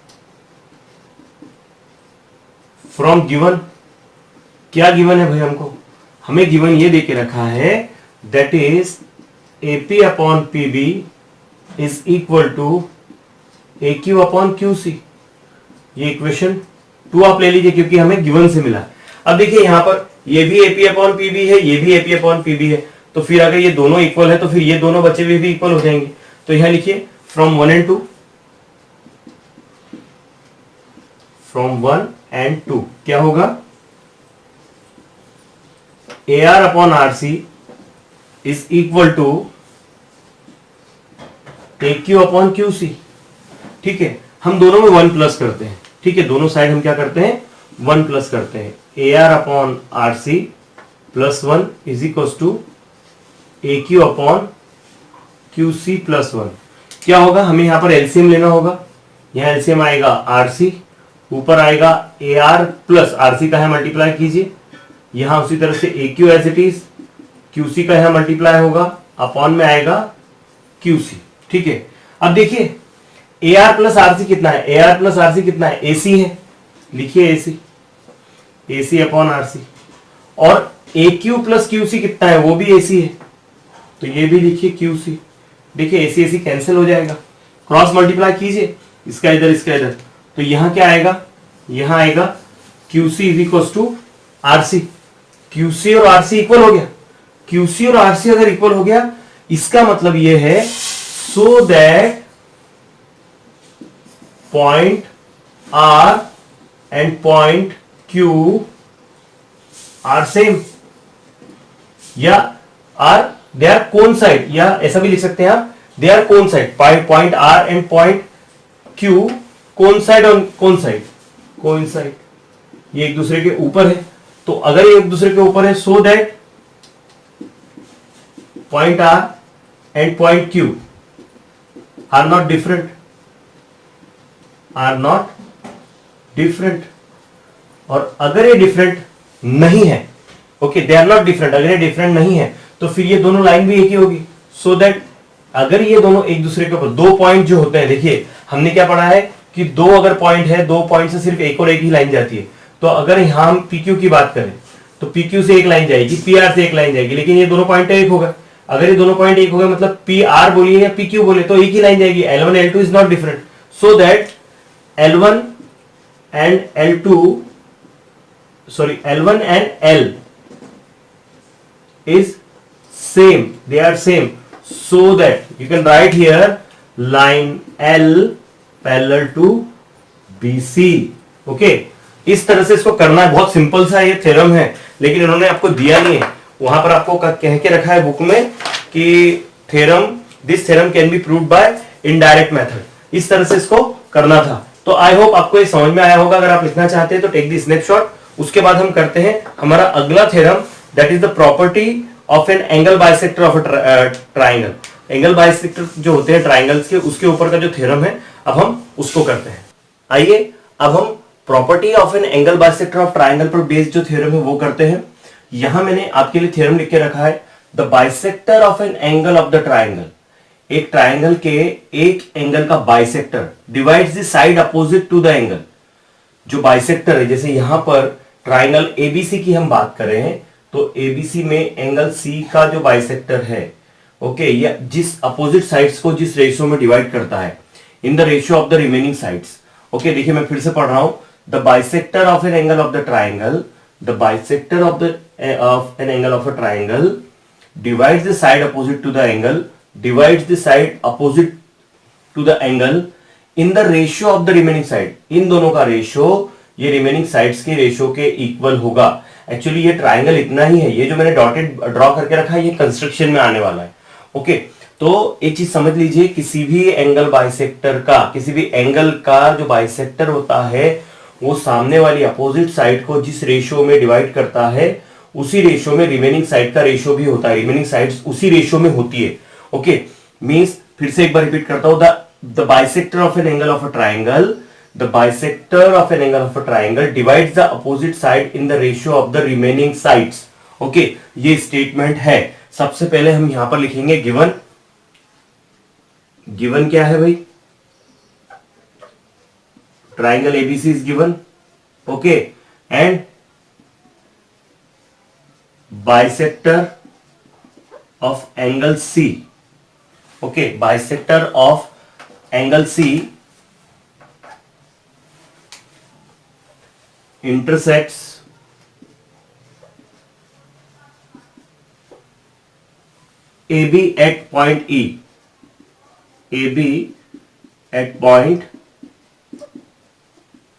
फ्रॉम गिवन, क्या गिवन है भाई हमको, हमें गिवन ये देके रखा है that is AP upon PB is equal to AQ upon QC। ये इक्वेशन 2 आप ले लीजिए क्योंकि हमें गिवन से मिला। अब देखिए यहां पर ये भी AP अपॉन PB है, ये भी AP अपॉन PB है, तो फिर अगर ये दोनों इक्वल है तो फिर ये दोनों बचे हुए भी इक्वल हो जाएंगे। तो यहां लिखिए फ्रॉम 1 and 2, फ्रॉम 1 and 2 क्या होगा, AR upon RC is equal to AQ upon QC, ठीक है। हम दोनों में 1 प्लस करते हैं, ठीक है, दोनों साइड हम क्या करते हैं 1 प्लस करते हैं। AR upon RC plus 1 is equal to AQ upon QC plus 1। क्या होगा, हमें यहां पर एलसीएम लेना होगा, यहां एलसीएम आएगा RC, ऊपर आएगा AR प्लस RC का है मल्टीप्लाई कीजिए, यहां उसी तरह से AQ as it is, QC का है मल्टीप्लाई होगा, अपॉन में आएगा QC, ठीक है। अब देखिए AR प्लस RC कितना है, AR प्लस RC कितना है, AC है, लिखिए AC अपॉन RC, और AQ प्लस QC कितना है, वो भी AC है, तो ये भी लिखिए QC। देखिए AC कैंसिल हो जाएगा, क्रॉस मल्टीप्लाई कीजिए, इसका इधर इसका इधर, तो यहां क्या आएगा, यहां आएगा QC is equal to RC। QC और RC इक्वल हो गया, QC और RC अगर इक्वल हो गया इसका मतलब यह है so that point R and point Q are same, या आर दे आर कोइंसाइड, या ऐसा भी लिख सकते हैं आप they are coincide, point R and point Q coincide on coincide, ये एक दूसरे के ऊपर है। तो अगर ये एक दूसरे के ऊपर है so that point R and point Q are not different, और अगर ये डिफरेंट नहीं है, okay, they are not different, अगर ये डिफरेंट नहीं है तो फिर ये दोनों लाइन भी एक ही होगी। सो दैट अगर ये दोनों एक दूसरे के ऊपर, दो पॉइंट जो होते हैं, देखिए हमने क्या पढ़ा है कि दो अगर पॉइंट है, दो पॉइंट से सिर्फ एक और एक ही लाइन जाती है। तो अगर यहां हम PQ की बात करें तो PQ से एक लाइन जाएगी, PR से एक लाइन जाएगी, लेकिन ये दोनों पॉइंट एक होगा। अगर ये दोनों पॉइंट एक होगा मतलब PR बोलिए या PQ बोले तो एक ही लाइन जाएगी, L1 L2 is not different, so that L1 and L is same, they are same, so that you can write here line L parallel to BC, okay। इस तरह से इसको करना है, बहुत सिंपल सा ये थ्योरम है, लेकिन इन्होंने आपको दिया नहीं है, वहां पर आपको कह के रखा है बुक में कि this theorem can be proved bye indirect method, इस तरह से इसको करना था। तो आई होप आपको ये समझ में आया होगा। अगर आप लिखना चाहते हैं तो टेक द स्नैपशॉट, उसके बाद हम करते हैं हमारा अगला theorem, that is the property of an angle bisector of a triangle. Angle bisector जो होते हैं ट्राइंगल्स के, उसके ऊपर का जो थ्योरम है, अब हम उसको करते हैं। आइए अब हम property of an angle bisector of triangle पर बेस्ड जो थ्योरम है वो करते हैं। यहां मैंने आपके लिए थ्योरम लिख के रखा है, the bisector of an angle of the triangle, एक ट्राइंगल के एक एंगल का bisector divides the side opposite to the angle. जो बाइसेक्टर है, जैसे यहां पर ट्राइंगल एबीसी की हम बात कर रहे हैं, तो एबीसी में एंगल सी का जो बाइसेक्टर है, ओके, या जिस अपोजिट साइड्स को जिस रेशियो में डिवाइड करता है, in the ratio of the remaining sides. Okay, देखिए मैं फिर से पढ़ रहा हूं, the bisector of an angle of the triangle, the bisector of an angle of a triangle divides the side opposite to the angle, divides the side opposite to the angle in the ratio of the remaining side। इन दोनों का ratio ये remaining sides के ratio के equal होगा। Actually ये triangle इतना ही है, ये जो मैंने डॉटेड ड्रॉ करके रखा है ये कंस्ट्रक्शन में आने वाला है। ओके, तो एक चीज समझ लीजिए, किसी भी एंगल बाइसेक्टर का, किसी भी एंगल का जो बाइसेक्टर होता है वो सामने वाली अपोजिट साइड को जिस रेशियो में डिवाइड करता है उसी रेशियो में रिमेनिंग साइड का रेशियो भी होता है, रिमेनिंग साइड्स उसी रेशियो में होती है। ओके, मींस फिर से एक बार रिपीट करता हूं, the bisector of an angle of a triangle, the bisector of an angle of a triangle divides the opposite side in the ratio of the remaining sides. Okay, ये statement है। सबसे पहले हम यहां पर लिखेंगे गिवन। गिवन क्या है भाई? Triangle ABC is given. Okay, and bisector of angle C, okay, bisector of angle C intersects AB at point E, AB at point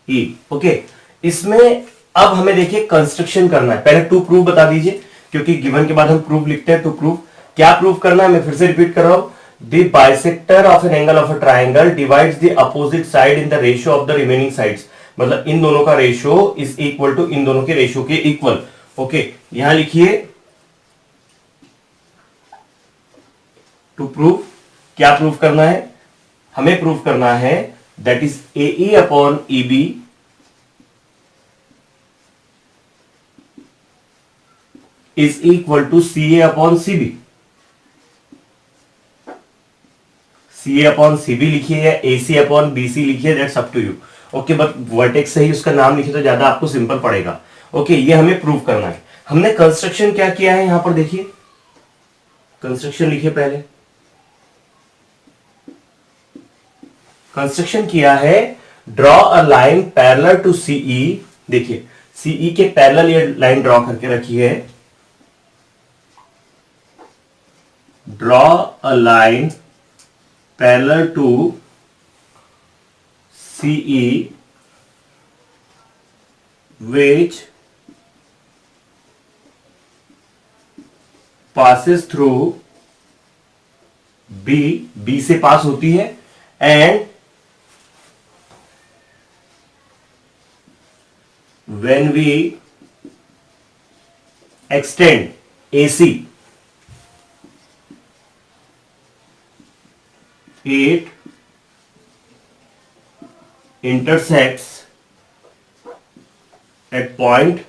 E। Okay, इसमें अब हमें देखिए कंस्ट्रक्शन करना है। पहले टू प्रूव बता दीजिए, क्योंकि गिवन के बाद हम प्रूफ लिखते हैं। टू प्रूव क्या प्रूव करना है, मैं फिर से रिपीट कर रहा हूं, the bisector of an angle of a triangle divides the opposite side in the ratio of the remaining sides. मतलब इन दोनों का रेशियो इज इक्वल टू इन दोनों के रेशियो के इक्वल। ओके, यहां लिखिए टू प्रूव। क्या प्रूव करना है? हमें प्रूव करना है that is AE upon EB is equal to CA upon CB। CA upon CB लिखिए या AC upon BC लिखिए, that's up to you. Okay, but vertex से ही उसका नाम लिखिए तो ज्यादा आपको सिंपल पड़ेगा। ओके, ये हमें प्रूव करना है। हमने कंस्ट्रक्शन क्या किया है, यहां पर देखिए कंस्ट्रक्शन लिखिए। पहले कंस्ट्रक्शन किया है, draw a line parallel to CE। देखिए CE के पैरेलल ये लाइन ड्रॉ करके रखी है। Draw a line parallel to CE which passes through B, B से पास होती है, and when we extend AC, it intersects at point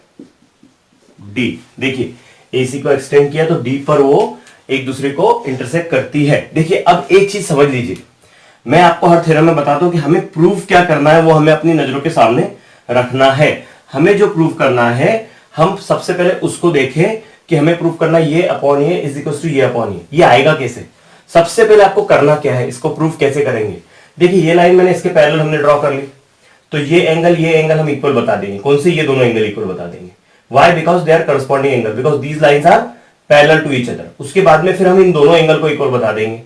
D। देखिए AC को एक्सटेंड किया तो D पर वो एक दूसरे को इंटरसेक्ट करती है। देखिए अब एक चीज समझ लीजिए, मैं आपको हर थ्योरम में बताता हूं कि हमें प्रूफ क्या करना है, वो हमें अपनी नजरों के सामने रखना है। हमें जो प्रूफ करना है, हम सबसे पहले उसको देखें कि हमें प्रूफ करना ये अपॉन ये इज इक्वल टू ये अपॉन ये आएगा कैसे। सबसे पहले आपको करना क्या है, इसको प्रूफ कैसे करेंगे। देखिए ये लाइन मैंने इसके पैरेलल हमने ड्रॉ कर ली, तो ये एंगल हम इक्वल बता देंगे। कौन से? ये दोनों एंगल इक्वल बता देंगे। Why? Because they are corresponding angle, because these lines are parallel to each other. उसके बाद में फिर हम इन दोनों एंगल को इक्वल बता देंगे।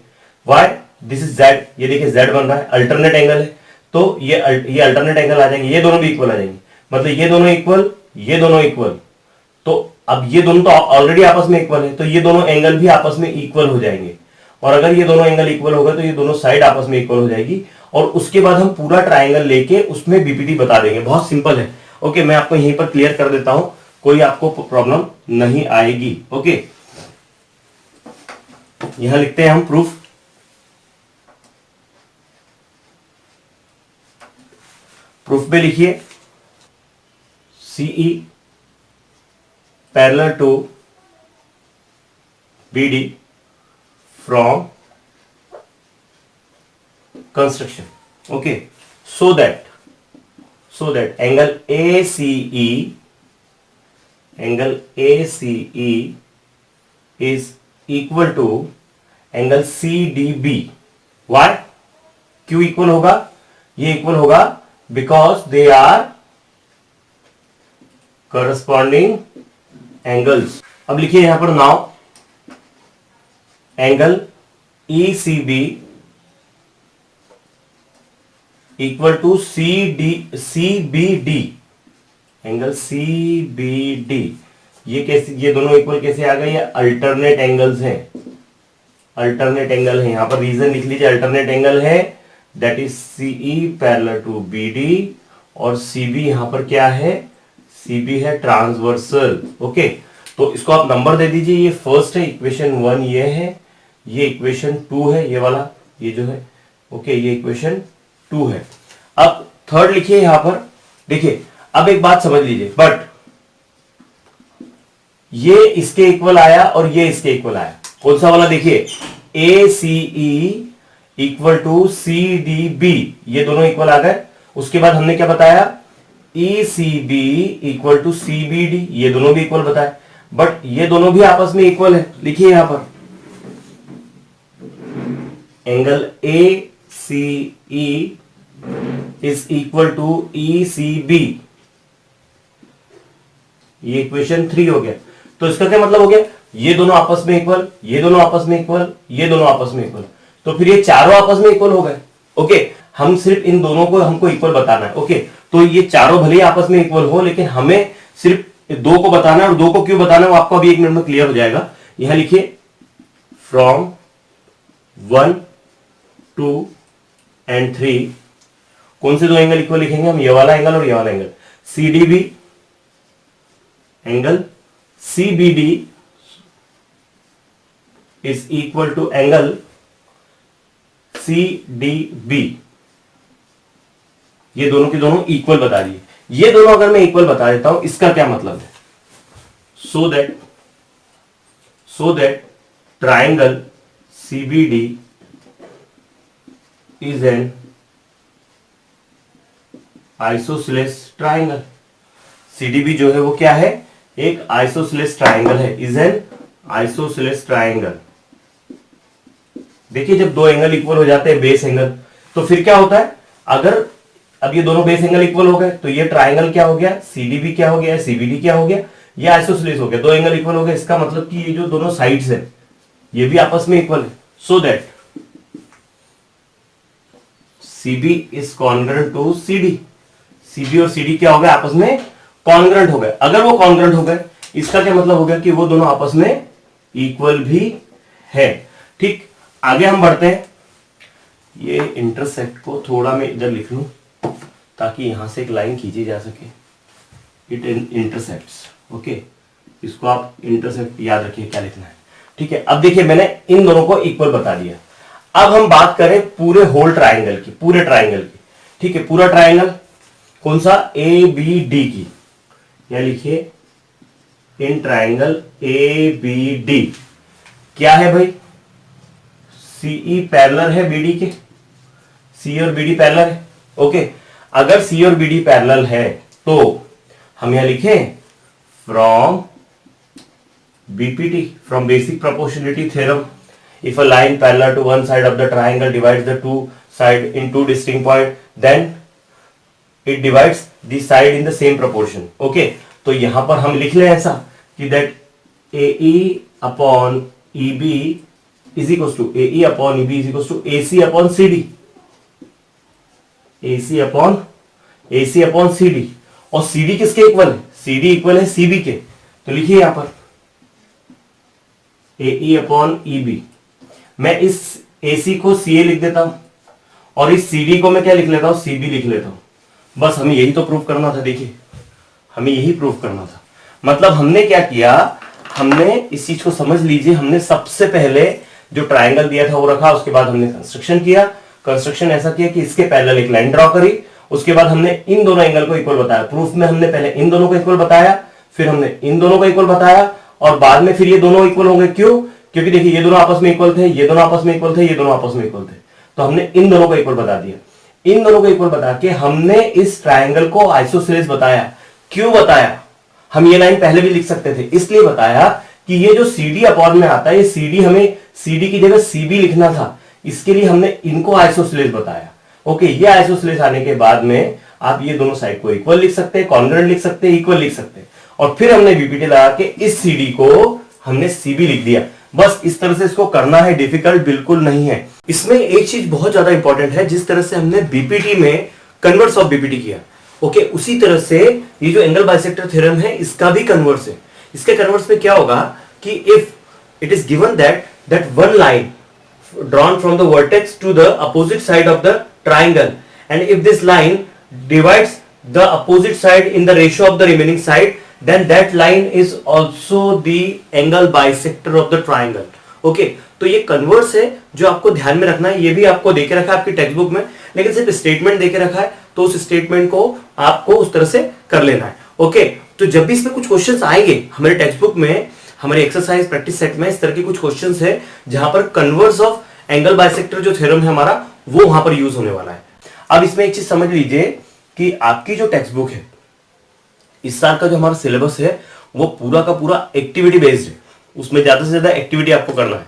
वाई? दिस इज जेड, ये देखिए जेड बन रहा है, अल्टरनेट एंगल है, तो ये अल्टरनेट एंगल आ जाएंगे, ये दोनों भी इक्वल आ जाएंगे। मतलब ये दोनों इक्वल, ये दोनों इक्वल, तो अब ये दोनों तो ऑलरेडी आपस में इक्वल है, तो ये दोनों एंगल भी आपस में इक्वल हो जाएंगे। और अगर ये दोनों एंगल इक्वल होगा तो ये दोनों साइड आपस में इक्वल हो जाएगी। और उसके बाद हम पूरा ट्राइंगल लेके उसमें बीपीटी बता देंगे। बहुत सिंपल है। ओके, मैं आपको यहीं पर क्लियर कर देता हूं, कोई आपको प्रॉब्लम नहीं आएगी। ओके, यहां लिखते हैं हम प्रूफ। प्रूफ में लिखिए CE parallel to BD from construction. Okay, so that angle ACE is equal to angle CDB. Why? क्यों इक्वल होगा? ये इक्वल होगा because they are corresponding angles. अब लिखिए यहां पर now angle ECB equal to CBD. Angle CBD ये कैसे, ये दोनों इक्वल कैसे आ गए? ये अल्टरनेट एंगल्स हैं, अल्टरनेट एंगल है. यहां पर रीजन लिख लीजिए, अल्टरनेट एंगल है, that is CE parallel to BD और CB यहां पर क्या है? CB है ट्रांसवर्सल. ओके, तो इसको आप नंबर दे दीजिए. ये फर्स्ट है, इक्वेशन 1 ये है, ये इक्वेशन 2 है, ये वाला ये जो है. ओके, ये इक्वेशन 2 है. अब थर्ड लिखिए यहां पर. देखिए अब एक बात समझ लीजिए, बट ये इसके इक्वल आया और ये इसके इक्वल आया. कौन सा वाला? देखिए ACE इक्वल टू CDB, ये दोनों इक्वल आ गए. उसके बाद हमने क्या बताया? ECB इक्वल टू CBD, ये दोनों भी इक्वल बताए. बट ये दोनों भी आपस में इक्वल है. लिखिए यहां पर angle ACE is equal to ECB. ये इक्वेशन 3 हो गया. तो इसका क्या मतलब हो गया? ये दोनों आपस में इक्वल, ये दोनों आपस में इक्वल, ये दोनों आपस में इक्वल. तो फिर ये चारों आपस में इक्वल हो गए. ओके, हम सिर्फ इन दोनों को हमको इक्वल बताना है. ओके, तो ये चारों भले ही आपस में इक्वल हो, लेकिन हमें सिर्फ 2 को बताना है. और 2 को क्यों बताना है वो आपको अभी 1 मिनट में क्लियर हो जाएगा. यहां लिखिए फ्रॉम 1, 2 एंड 3 कौन से 2 एंगल इक्वल लिखेंगे हम? ये वाला एंगल और ये वाला angle. CDB angle CBD is equal to angle CDB. ये दोनों के दोनों इक्वल बता दिए. ये दोनों अगर मैं इक्वल बता देता हूं, इसका क्या मतलब है? So that triangle CBD is an isosceles triangle. CDB जो है वो क्या है? एक आइसोसेलेस ट्राइंगल है. Is an isosceles triangle. देखिए जब 2 एंगल इक्वल हो जाते हैं बेस एंगल, तो फिर क्या होता है? अगर अब ये दोनों बेस एंगल इक्वल हो गए तो ये ट्राइंगल क्या हो गया? CDB क्या हो गया? CBD क्या हो गया? ये आइसोसेलेस हो गया. 2 एंगल इक्वल हो गए. इसका मतलब कि ये जो दोनों साइड्स है ये भी आपस में इक्वल है. So that CB is congruent to CD. CB और CD क्या हो गए? आपस में कॉन्ग्रुएंट हो गए. अगर वो कॉन्ग्रुएंट हो गए, इसका क्या मतलब हो गया? कि वो दोनों आपस में इक्वल भी है. ठीक, आगे हम बढ़ते हैं. ये इंटरसेक्ट को थोड़ा मैं इधर लिख लूं ताकि यहां से एक लाइन खींची जा सके. It intersects. ओके, इसको आप इंटरसेक्ट याद रखिए क्या लिखना है. ठीक है, अब देखिए मैंने इन दोनों को इक्वल बता दिया. अब हम बात करें पूरे होल ट्राइंगल की, पूरे ट्राइंगल की. ठीक है, पूरा ट्राइंगल कौन सा? ABD की. यहां लिखिए इन ट्राइंगल ABD क्या है भाई? CE पैरेलल है BD के. C और BD पैरेलल है. ओके, अगर C और BD पैरेलल है तो हम यहां लिखें from BPT, from basic proportionality theorem, if a line parallel to one side of the triangle divides the two side in 2 distinct point, then it divides the side in the same proportion. Okay, तो यहां पर हम लिख लें ऐसा कि that AE upon EB is equal to AE upon EB is equal to AC upon CD. AC upon CD. और CD किसके इक्वल है? CD इक्वल है CB के. तो लिखिए यहां पर AE अपॉन EB. मैं इस AC को CA लिख देता हूं और इस CD को मैं क्या लिख लेता हूं? CB लिख लेता हूं. बस हमें यही तो प्रूफ करना था. देखिए हमें यही प्रूफ करना था. मतलब हमने क्या किया? हमने इस चीज को समझ लीजिए, हमने सबसे पहले जो ट्राइंगल दिया था वो रखा. उसके बाद हमने कंस्ट्रक्शन किया. कंस्ट्रक्शन ऐसा किया कि इसके पैरेलल एक लाइन ड्रॉ करी. उसके बाद हमने इन दोनों एंगल को इक्वल बताया. प्रूफ में हमने पहले इन दोनों को इक्वल बताया, फिर हमने इन दोनों को इक्वल बताया, और बाद में फिर ये दोनों इक्वल होंगे। क्यों? क्योंकि देखिए ये दोनों आपस में इक्वल थे, ये दोनों आपस में इक्वल थे, ये दोनों आपस में इक्वल थे, तो हमने इन दोनों को इक्वल बता दिया। इन दोनों को इक्वल बता के हमने इस ट्राइंगल को आइसोसेलेस बताया। क्यों बताया? हम ये लाइन पहले भी लिख सकते थे, इसलिए बताया कि ये जो CD अपॉन में आता है, ये CD हमें CD की जगह CB लिखना था, इसके लिए हमने इनको आइसोसेलेस बताया। ओके, ये आइसोसेलेस आने के बाद में आप ये दोनों साइड को इक्वल लिख सकते हैं, कॉन्ग्रुएंट लिख सकते हैं, इक्वल लिख सकते हैं, और फिर हमने बीपीटी लगा के इस CD को हमने CB लिख दिया। बस इस तरह से इसको करना है, डिफिकल्ट बिल्कुल नहीं है। इसमें एक चीज बहुत ज्यादा इंपॉर्टेंट है, जिस तरह से हमने बीपीटी में कन्वर्स ऑफ बीपीटी किया, ओके, उसी तरह से ये जो एंगल बाइसेक्टर थ्योरम है इसका भी कन्वर्स है। इसके कन्वर्स में क्या होगा कि if it is given that one line drawn from the vertex to the opposite side of the triangle, and if this line divides the opposite side in the ratio of the remaining side, then that line is also the angle bisector of the triangle. Okay, तो ये converse है जो आपको ध्यान में रखना है। ये भी आपको देके रखा है आपकी टेक्स्ट बुक में, लेकिन सिर्फ स्टेटमेंट देके रखा है, तो उस स्टेटमेंट को आपको उस तरह से कर लेना है। ओके, तो जब भी इसमें कुछ क्वेश्चंस आएंगे हमारे टेक्स्ट बुक में, हमारे एक्सरसाइज प्रैक्टिस सेट में, इस तरह के कुछ क्वेश्चंस है जहां पर कन्वर्स ऑफ एंगल बाइसेक्टर जो थ्योरम है हमारा, वो वहां पर यूज होने वाला है। अब इसमें एक चीज समझ लीजिए कि आपकी जो टेक्स्ट बुक है, इस साल का जो हमारा सिलेबस है वो पूरा का पूरा एक्टिविटी बेस्ड है। उसमें ज्यादा से ज्यादा एक्टिविटी आपको करना है,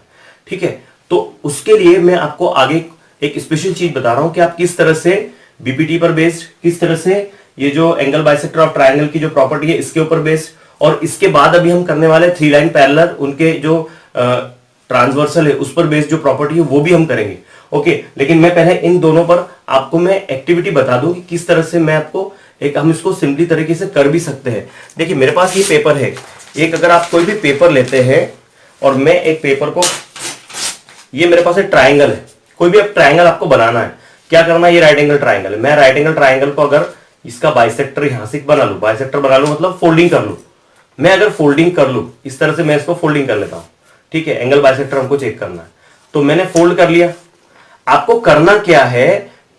ठीक है। तो उसके लिए मैं आपको आगे एक स्पेशल चीज बता रहा हूं कि आप किस तरह से बीपीटी पर बेस्ड, किस तरह से ये जो एंगल बाइसेक्टर ऑफ ट्राइंगल की जो प्रॉपर्टी है इसके ऊपर बेस्ड, और इसके बाद अभी हम करने वाले 3 लाइन पैरेलल, उनके जो ट्रांसवर्सल है उस पर बेस्ड जो प्रॉपर्टी है वो भी हम करेंगे। ओके, लेकिन मैं पहले इन दोनों पर आपको मैं एक्टिविटी बता दूं कि किस तरह से मैं आपको एक, हम इसको सिंपली तरीके से कर भी सकते हैं। देखिए मेरे पास ये पेपर है एक, अगर आप कोई भी पेपर लेते हैं और मैं एक पेपर को, ये मेरे पास एक ट्राइंगल है, कोई भी अब ट्राइंगल आपको बनाना है, क्या करना है, ये राइट एंगल ट्राइंगल है। मैं राइट एंगल ट्राइंगल को अगर इसका बाइसेक्टर यहां से बना लूं, बाइसेक्टर बना लूं मतलब फोल्डिंग कर लूं, मैं अगर फोल्डिंग कर लूं इस तरह से, मैं इसको फोल्डिंग कर लेता हूं, ठीक है, एंगल बाइसेक्टर हमको चेक करना है, तो मैंने फोल्ड कर लिया। आपको करना क्या है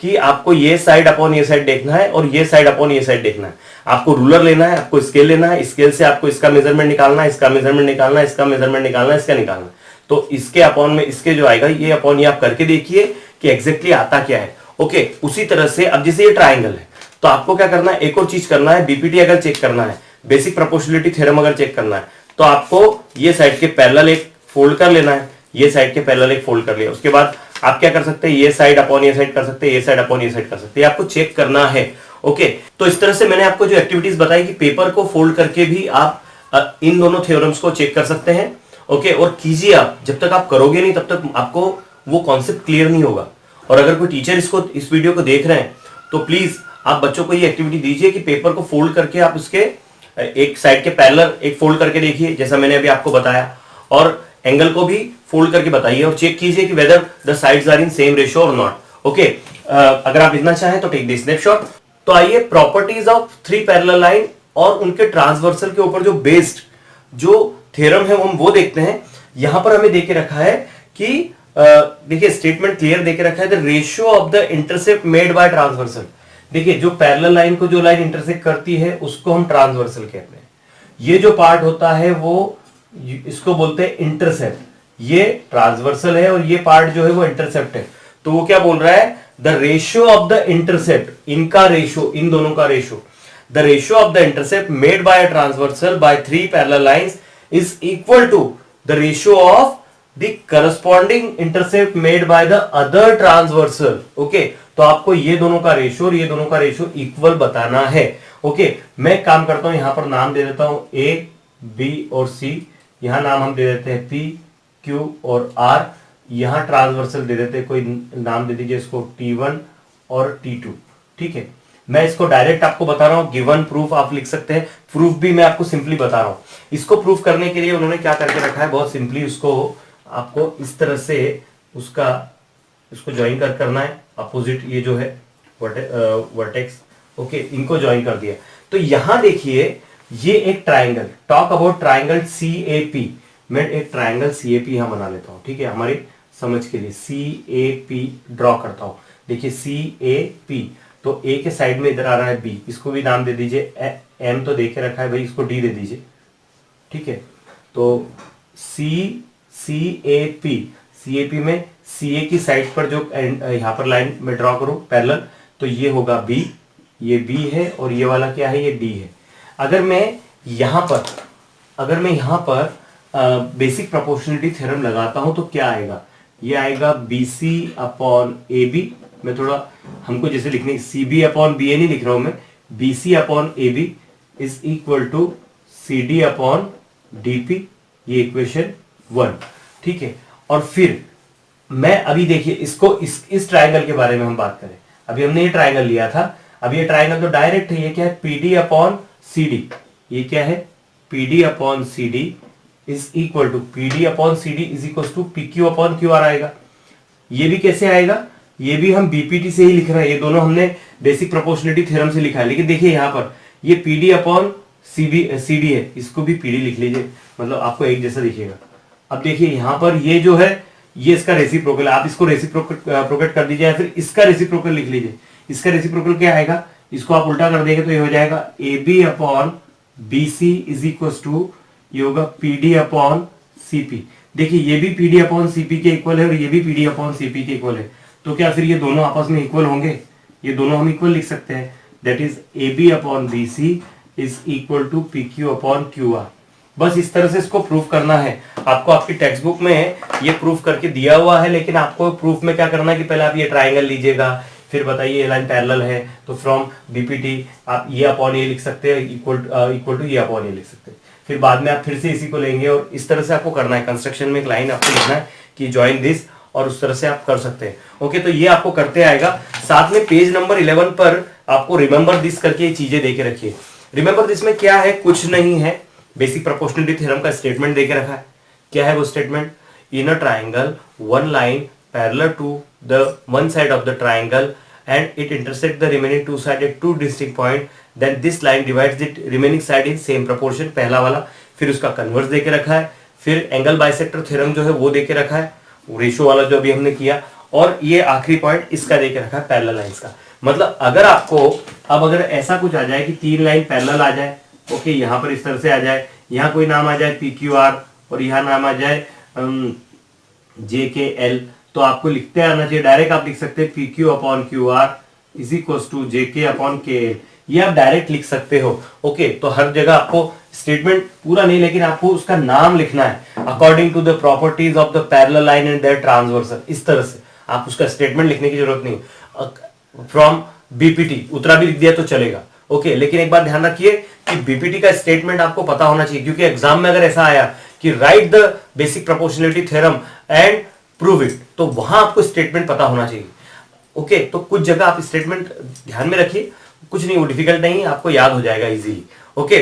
कि आपको ये साइड अपॉन ये साइड देखना है और ये साइड अपॉन ये साइड देखना है। आपको रूलर लेना है, आपको स्केल लेना है, स्केल से आपको इसका मेजरमेंट निकालना है, इसका मेजरमेंट निकालना है, इसका मेजरमेंट निकालना है, इसका निकालना है। तो इसके अपॉन में इसके जो आएगा ये अपॉन ये आप करके देखिए कि एग्जैक्टली आता क्या है। ओके, उसी तरह से अब जैसे ये ट्राइंगल है तो आपको क्या करना है, एक और चीज करना है, बीपीटी अगर चेक करना है, बेसिक प्रोपोर्शनलिटी थ्योरम अगर चेक करना है, तो आपको ये साइड के पैरेलल एक फोल्ड कर लेना है, ये साइड के पैरेलल एक फोल्ड कर लिया। उसके बाद आप क्या कर सकते हैं, ये साइड अपॉन ये साइड कर सकते हैं, ये साइड अपॉन ये साइड कर सकते हैं, आपको चेक करना है। ओके, तो इस तरह से मैंने आपको जो एक्टिविटीज बताई कि पेपर को फोल्ड करके भी आप इन दोनों थ्योरम्स को चेक कर सकते हैं। ओके, और कीजिए आप, जब तक आप करोगे नहीं तब तक आपको वो कॉन्सेप्ट क्लियर नहीं होगा। और अगर कोई टीचर इसको, इस वीडियो को देख रहे हैं तो प्लीज आप बच्चों को ये एक्टिविटी दीजिए कि पेपर को फोल्ड करके आप उसके एक साइड के पैरेलल एक फोल्ड करके देखिए, जैसा मैंने अभी आपको बताया, और एंगल को भी फोल्ड करके बताइए और चेक कीजिए कि whether the sides are in same ratio और नॉट। ओके, अगर आप इतना चाहें तो टेक द स्नैपशॉट। तो आइए प्रॉपर्टीज ऑफ 3 पैरेलल लाइन और उनके ट्रांसवर्सल के ऊपर जो बेस्ड जो थ्योरम है हम वो देखते हैं। यहां पर हमें देके रखा है कि देखिए स्टेटमेंट क्लियर देके रखा है, the ratio of the intercept made by transversal. देखिए जो पैरेलल लाइन को जो लाइन इंटरसेक्ट करती है उसको हम ट्रांसवर्सल कहते हैं। ये जो पार्ट होता है वो इसको बोलते हैं इंटरसेप्ट, ये ट्रांसवर्सल है और ये पार्ट जो है वो इंटरसेप्ट है। तो वो क्या बोल रहा है, the ratio of the intercept, इनका रेशियो, इन दोनों का ratio, the ratio of the intercept made by transversal by 3 parallel lines is equal to the ratio of the corresponding intercept made by the other transversal. Okay, तो आपको ये दोनों का ratio और ये दोनों का रेशियो इक्वल बताना है। ओके, मैं काम करता हूं, यहां पर नाम दे देता हूं ए, बी और सी, यहां नाम हम दे देते हैं पी, क्यू और आर, यहां ट्रांसवर्सल दे देते हैं, कोई नाम दे दीजिए इसको T1 और T2, ठीक है। मैं इसको डायरेक्ट आपको बता रहा हूं, गिवन प्रूफ आप लिख सकते हैं, प्रूफ भी मैं आपको सिंपली बता रहा हूं। इसको प्रूफ करने के लिए उन्होंने क्या करके रखा है, बहुत सिंपली उसको आपको इस तरह से उसका इसको ज्वाइन करना है, अपोजिट ये जो है वर्टेक्स, ओके, इनको ज्वाइन कर दिया। तो यहां देखिए ये एक triangle, talk about triangle CAP, मैं एक ट्राइंगल CAP यहां बना लेता हूं, ठीक है, हमारी समझ के लिए CAP ड्रॉ करता हूं। देखिए CAP, तो ए के साइड में इधर आ रहा है बी, इसको भी नाम दे दीजिए, एम तो दे के रखा है भाई, इसको डी दे दीजिए, ठीक है। तो सी ए पी में सी ए की साइड पर जो यहाँ पर लाइन में ड्रॉ करूं पैरेलल, तो ये होगा बी, ये बी है और ये वाला क्या है, ये डी है। अगर मैं यहाँ पर बेसिक प्रोपोर्शनलिटी थ्योरम लगाता हूं तो क्या आएगा, ये आएगा B C upon A B. मैं थोड़ा हमको जैसे लिखने C B upon B A नहीं लिख रहा हूं मैं, B C upon A B is equal to C D upon D P, ये इक्वेशन 1, ठीक है। और फिर मैं अभी देखिए इसको इस ट्राइंगल के बारे में हम बात करें। अभी हमने ये ट्राइंगल लिया था, अब ये ट्राइंगल तो डायरेक्ट है, ये क्या है, P D upon C D, ये क्या है, P D upon C D is equal to P D upon C D is equal to P Q upon Q R आएगा। ये भी कैसे आएगा, ये भी हम बीपीटी से ही लिख रहे हैं, ये दोनों हमने बेसिक प्रोपोर्शनलिटी थ्योरम से लिखा है। लेकिन देखिए यहाँ पर ये P D upon C D है, इसको भी पी डी लिख लीजिए, मतलब आपको एक जैसा दिखेगा। अब देखिए यहाँ पर ये जो है ये इसका रेसिप्रोकल, आप इसको रेसिप्रोकेट कर दीजिए या फिर इसका रेसिप्रोकल लिख लीजिए। इसका रेसिप्रोकल क्या आएगा, इसको आप उल्टा कर देंगे तो ये हो जाएगा A B upon B C is equal to ये होगा P D upon C P. देखिए ये भी P D upon C P के इक्वल है और ये भी P D upon C P के इक्वल है, तो क्या फिर ये दोनों आपस में इक्वल होंगे, ये दोनों हम इक्वल लिख सकते हैं, that is A B upon B C is equal to P Q upon Q R. बस इस तरह से इसको प्रूफ करना है। आपको आपकी टेक्स्ट बुक में ये प्रूफ करके दिया हुआ है, लेकिन आपको प्रूफ में क्या करना है कि पहले आप ये ट्राइंगल लीजिएगा, फिर बताइए ये लाइन पैरेलल है तो फ्रॉम बीपीटी आप ये अपॉन ये लिख सकते हैं, इक्वल टू ये अपॉन ये लिख सकते हैं। फिर बाद में आप फिर से इसी को लेंगे और इस तरह से आपको करना है। कंस्ट्रक्शन में एक लाइन आपको लिखना है कि ज्वाइन दिस, और उस तरह से आप कर सकते हैं। ओके, तो ये आपको करते आएगा। साथ में पेज नंबर 11 पर आपको रिमेंबर दिस करके ये चीजें देके रखिए। रिमेंबर दिस में क्या है, कुछ नहीं है, बेसिक प्रोपोर्शनलिटी थ्योरम का स्टेटमेंट देके रखा है। क्या है वो statement, in a triangle one line parallel to the one side of the triangle and it intersect the remaining two sides at two distinct point, then this line divides the remaining side in same proportion, पहला वाला। फिर उसका converse देके रखा है, फिर angle bisector theorem जो है वो देके रखा है, रेशियो वाला जो अभी हमने किया, और ये आखिरी पॉइंट इसका देके रखा है पैरेलल लाइंस का। मतलब अगर आपको अब अगर ऐसा कुछ आ जाए कि 3 लाइन पैरेलल आ जाए, ओके, यहाँ पर इस तरह से आ जाए, यहाँ कोई नाम आ जाए पी क्यू आर और यहाँ नाम आ जाए जे के एल, तो आपको लिखते आना चाहिए, डायरेक्ट आप लिख सकते हैं P Q upon Q R is equal to J K upon के एल, ये आप डायरेक्ट लिख सकते हो। ओके, तो हर जगह आपको स्टेटमेंट पूरा नहीं, लेकिन आपको उसका नाम लिखना है according to the properties of the parallel line and their transversal. इस तरह से आप उसका स्टेटमेंट लिखने की जरूरत नहीं। फ्रॉम बीपीटी उतरा भी लिख दिया तो चलेगा। ओके, लेकिन एक बात ध्यान रखिए कि बीपीटी का स्टेटमेंट आपको पता होना चाहिए, क्योंकि एग्जाम में अगर ऐसा आया कि right the basic proportionality theorem and prove it, तो वहां आपको स्टेटमेंट पता होना चाहिए। ओके, तो कुछ जगह आप स्टेटमेंट ध्यान में रखिए, कुछ नहीं, वो डिफिकल्ट नहीं है, आपको याद हो जाएगा इजीली। ओके,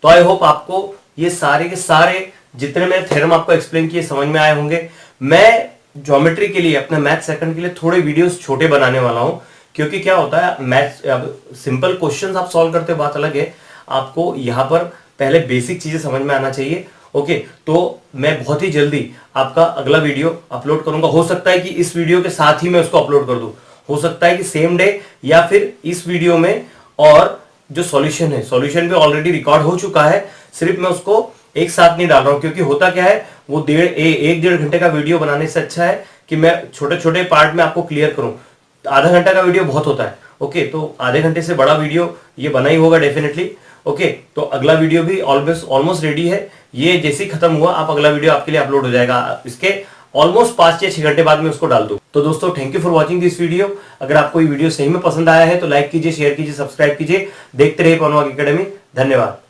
तो आई होप आपको ये सारे के सारे जितने मैंने थ्योरम आपको एक्सप्लेन किए समझ में आए होंगे। मैं ज्योमेट्री के लिए, अपने मैथ सेकंड के लिए थोड़े वीडियोस छोटे बनाने वाला हूं, क्योंकि क्या होता है मैथ अब सिंपल क्वेश्चंस आप सॉल्व करते बात अलग है, आपको यहाँ पर पहले बेसिक चीजें समझ में आना चाहिए। ओके, तो मैं बहुत ही जल्दी आपका अगला वीडियो अपलोड करूंगा। हो सकता है कि इस वीडियो के साथ ही मैं उसको अपलोड कर दूं, हो सकता है कि सेम डे, या फिर इस वीडियो में और जो सॉल्यूशन है, सॉल्यूशन भी ऑलरेडी रिकॉर्ड हो चुका है, सिर्फ मैं उसको एक साथ नहीं डाल रहा हूं, क्योंकि होता क्या है वो 1.5 घंटे का वीडियो बनाने से अच्छा है कि मैं छोटे छोटे पार्ट में आपको क्लियर करूं। आधा घंटा का वीडियो बहुत होता है। ओके, तो आधे घंटे से बड़ा वीडियो ये बना ही होगा डेफिनेटली। ओके, तो अगला वीडियो भी ऑलमोस्ट रेडी है, ये जैसे ही खत्म हुआ आप अगला वीडियो आपके लिए अपलोड हो जाएगा, इसके ऑलमोस्ट 5 या 6 घंटे बाद में उसको डाल दूं। तो दोस्तों thank you for watching this video. अगर आपको ये वीडियो सही में पसंद आया है तो लाइक कीजिए, शेयर कीजिए, सब्सक्राइब कीजिए। देखते रहिए पवन वाग एकेडमी। धन्यवाद।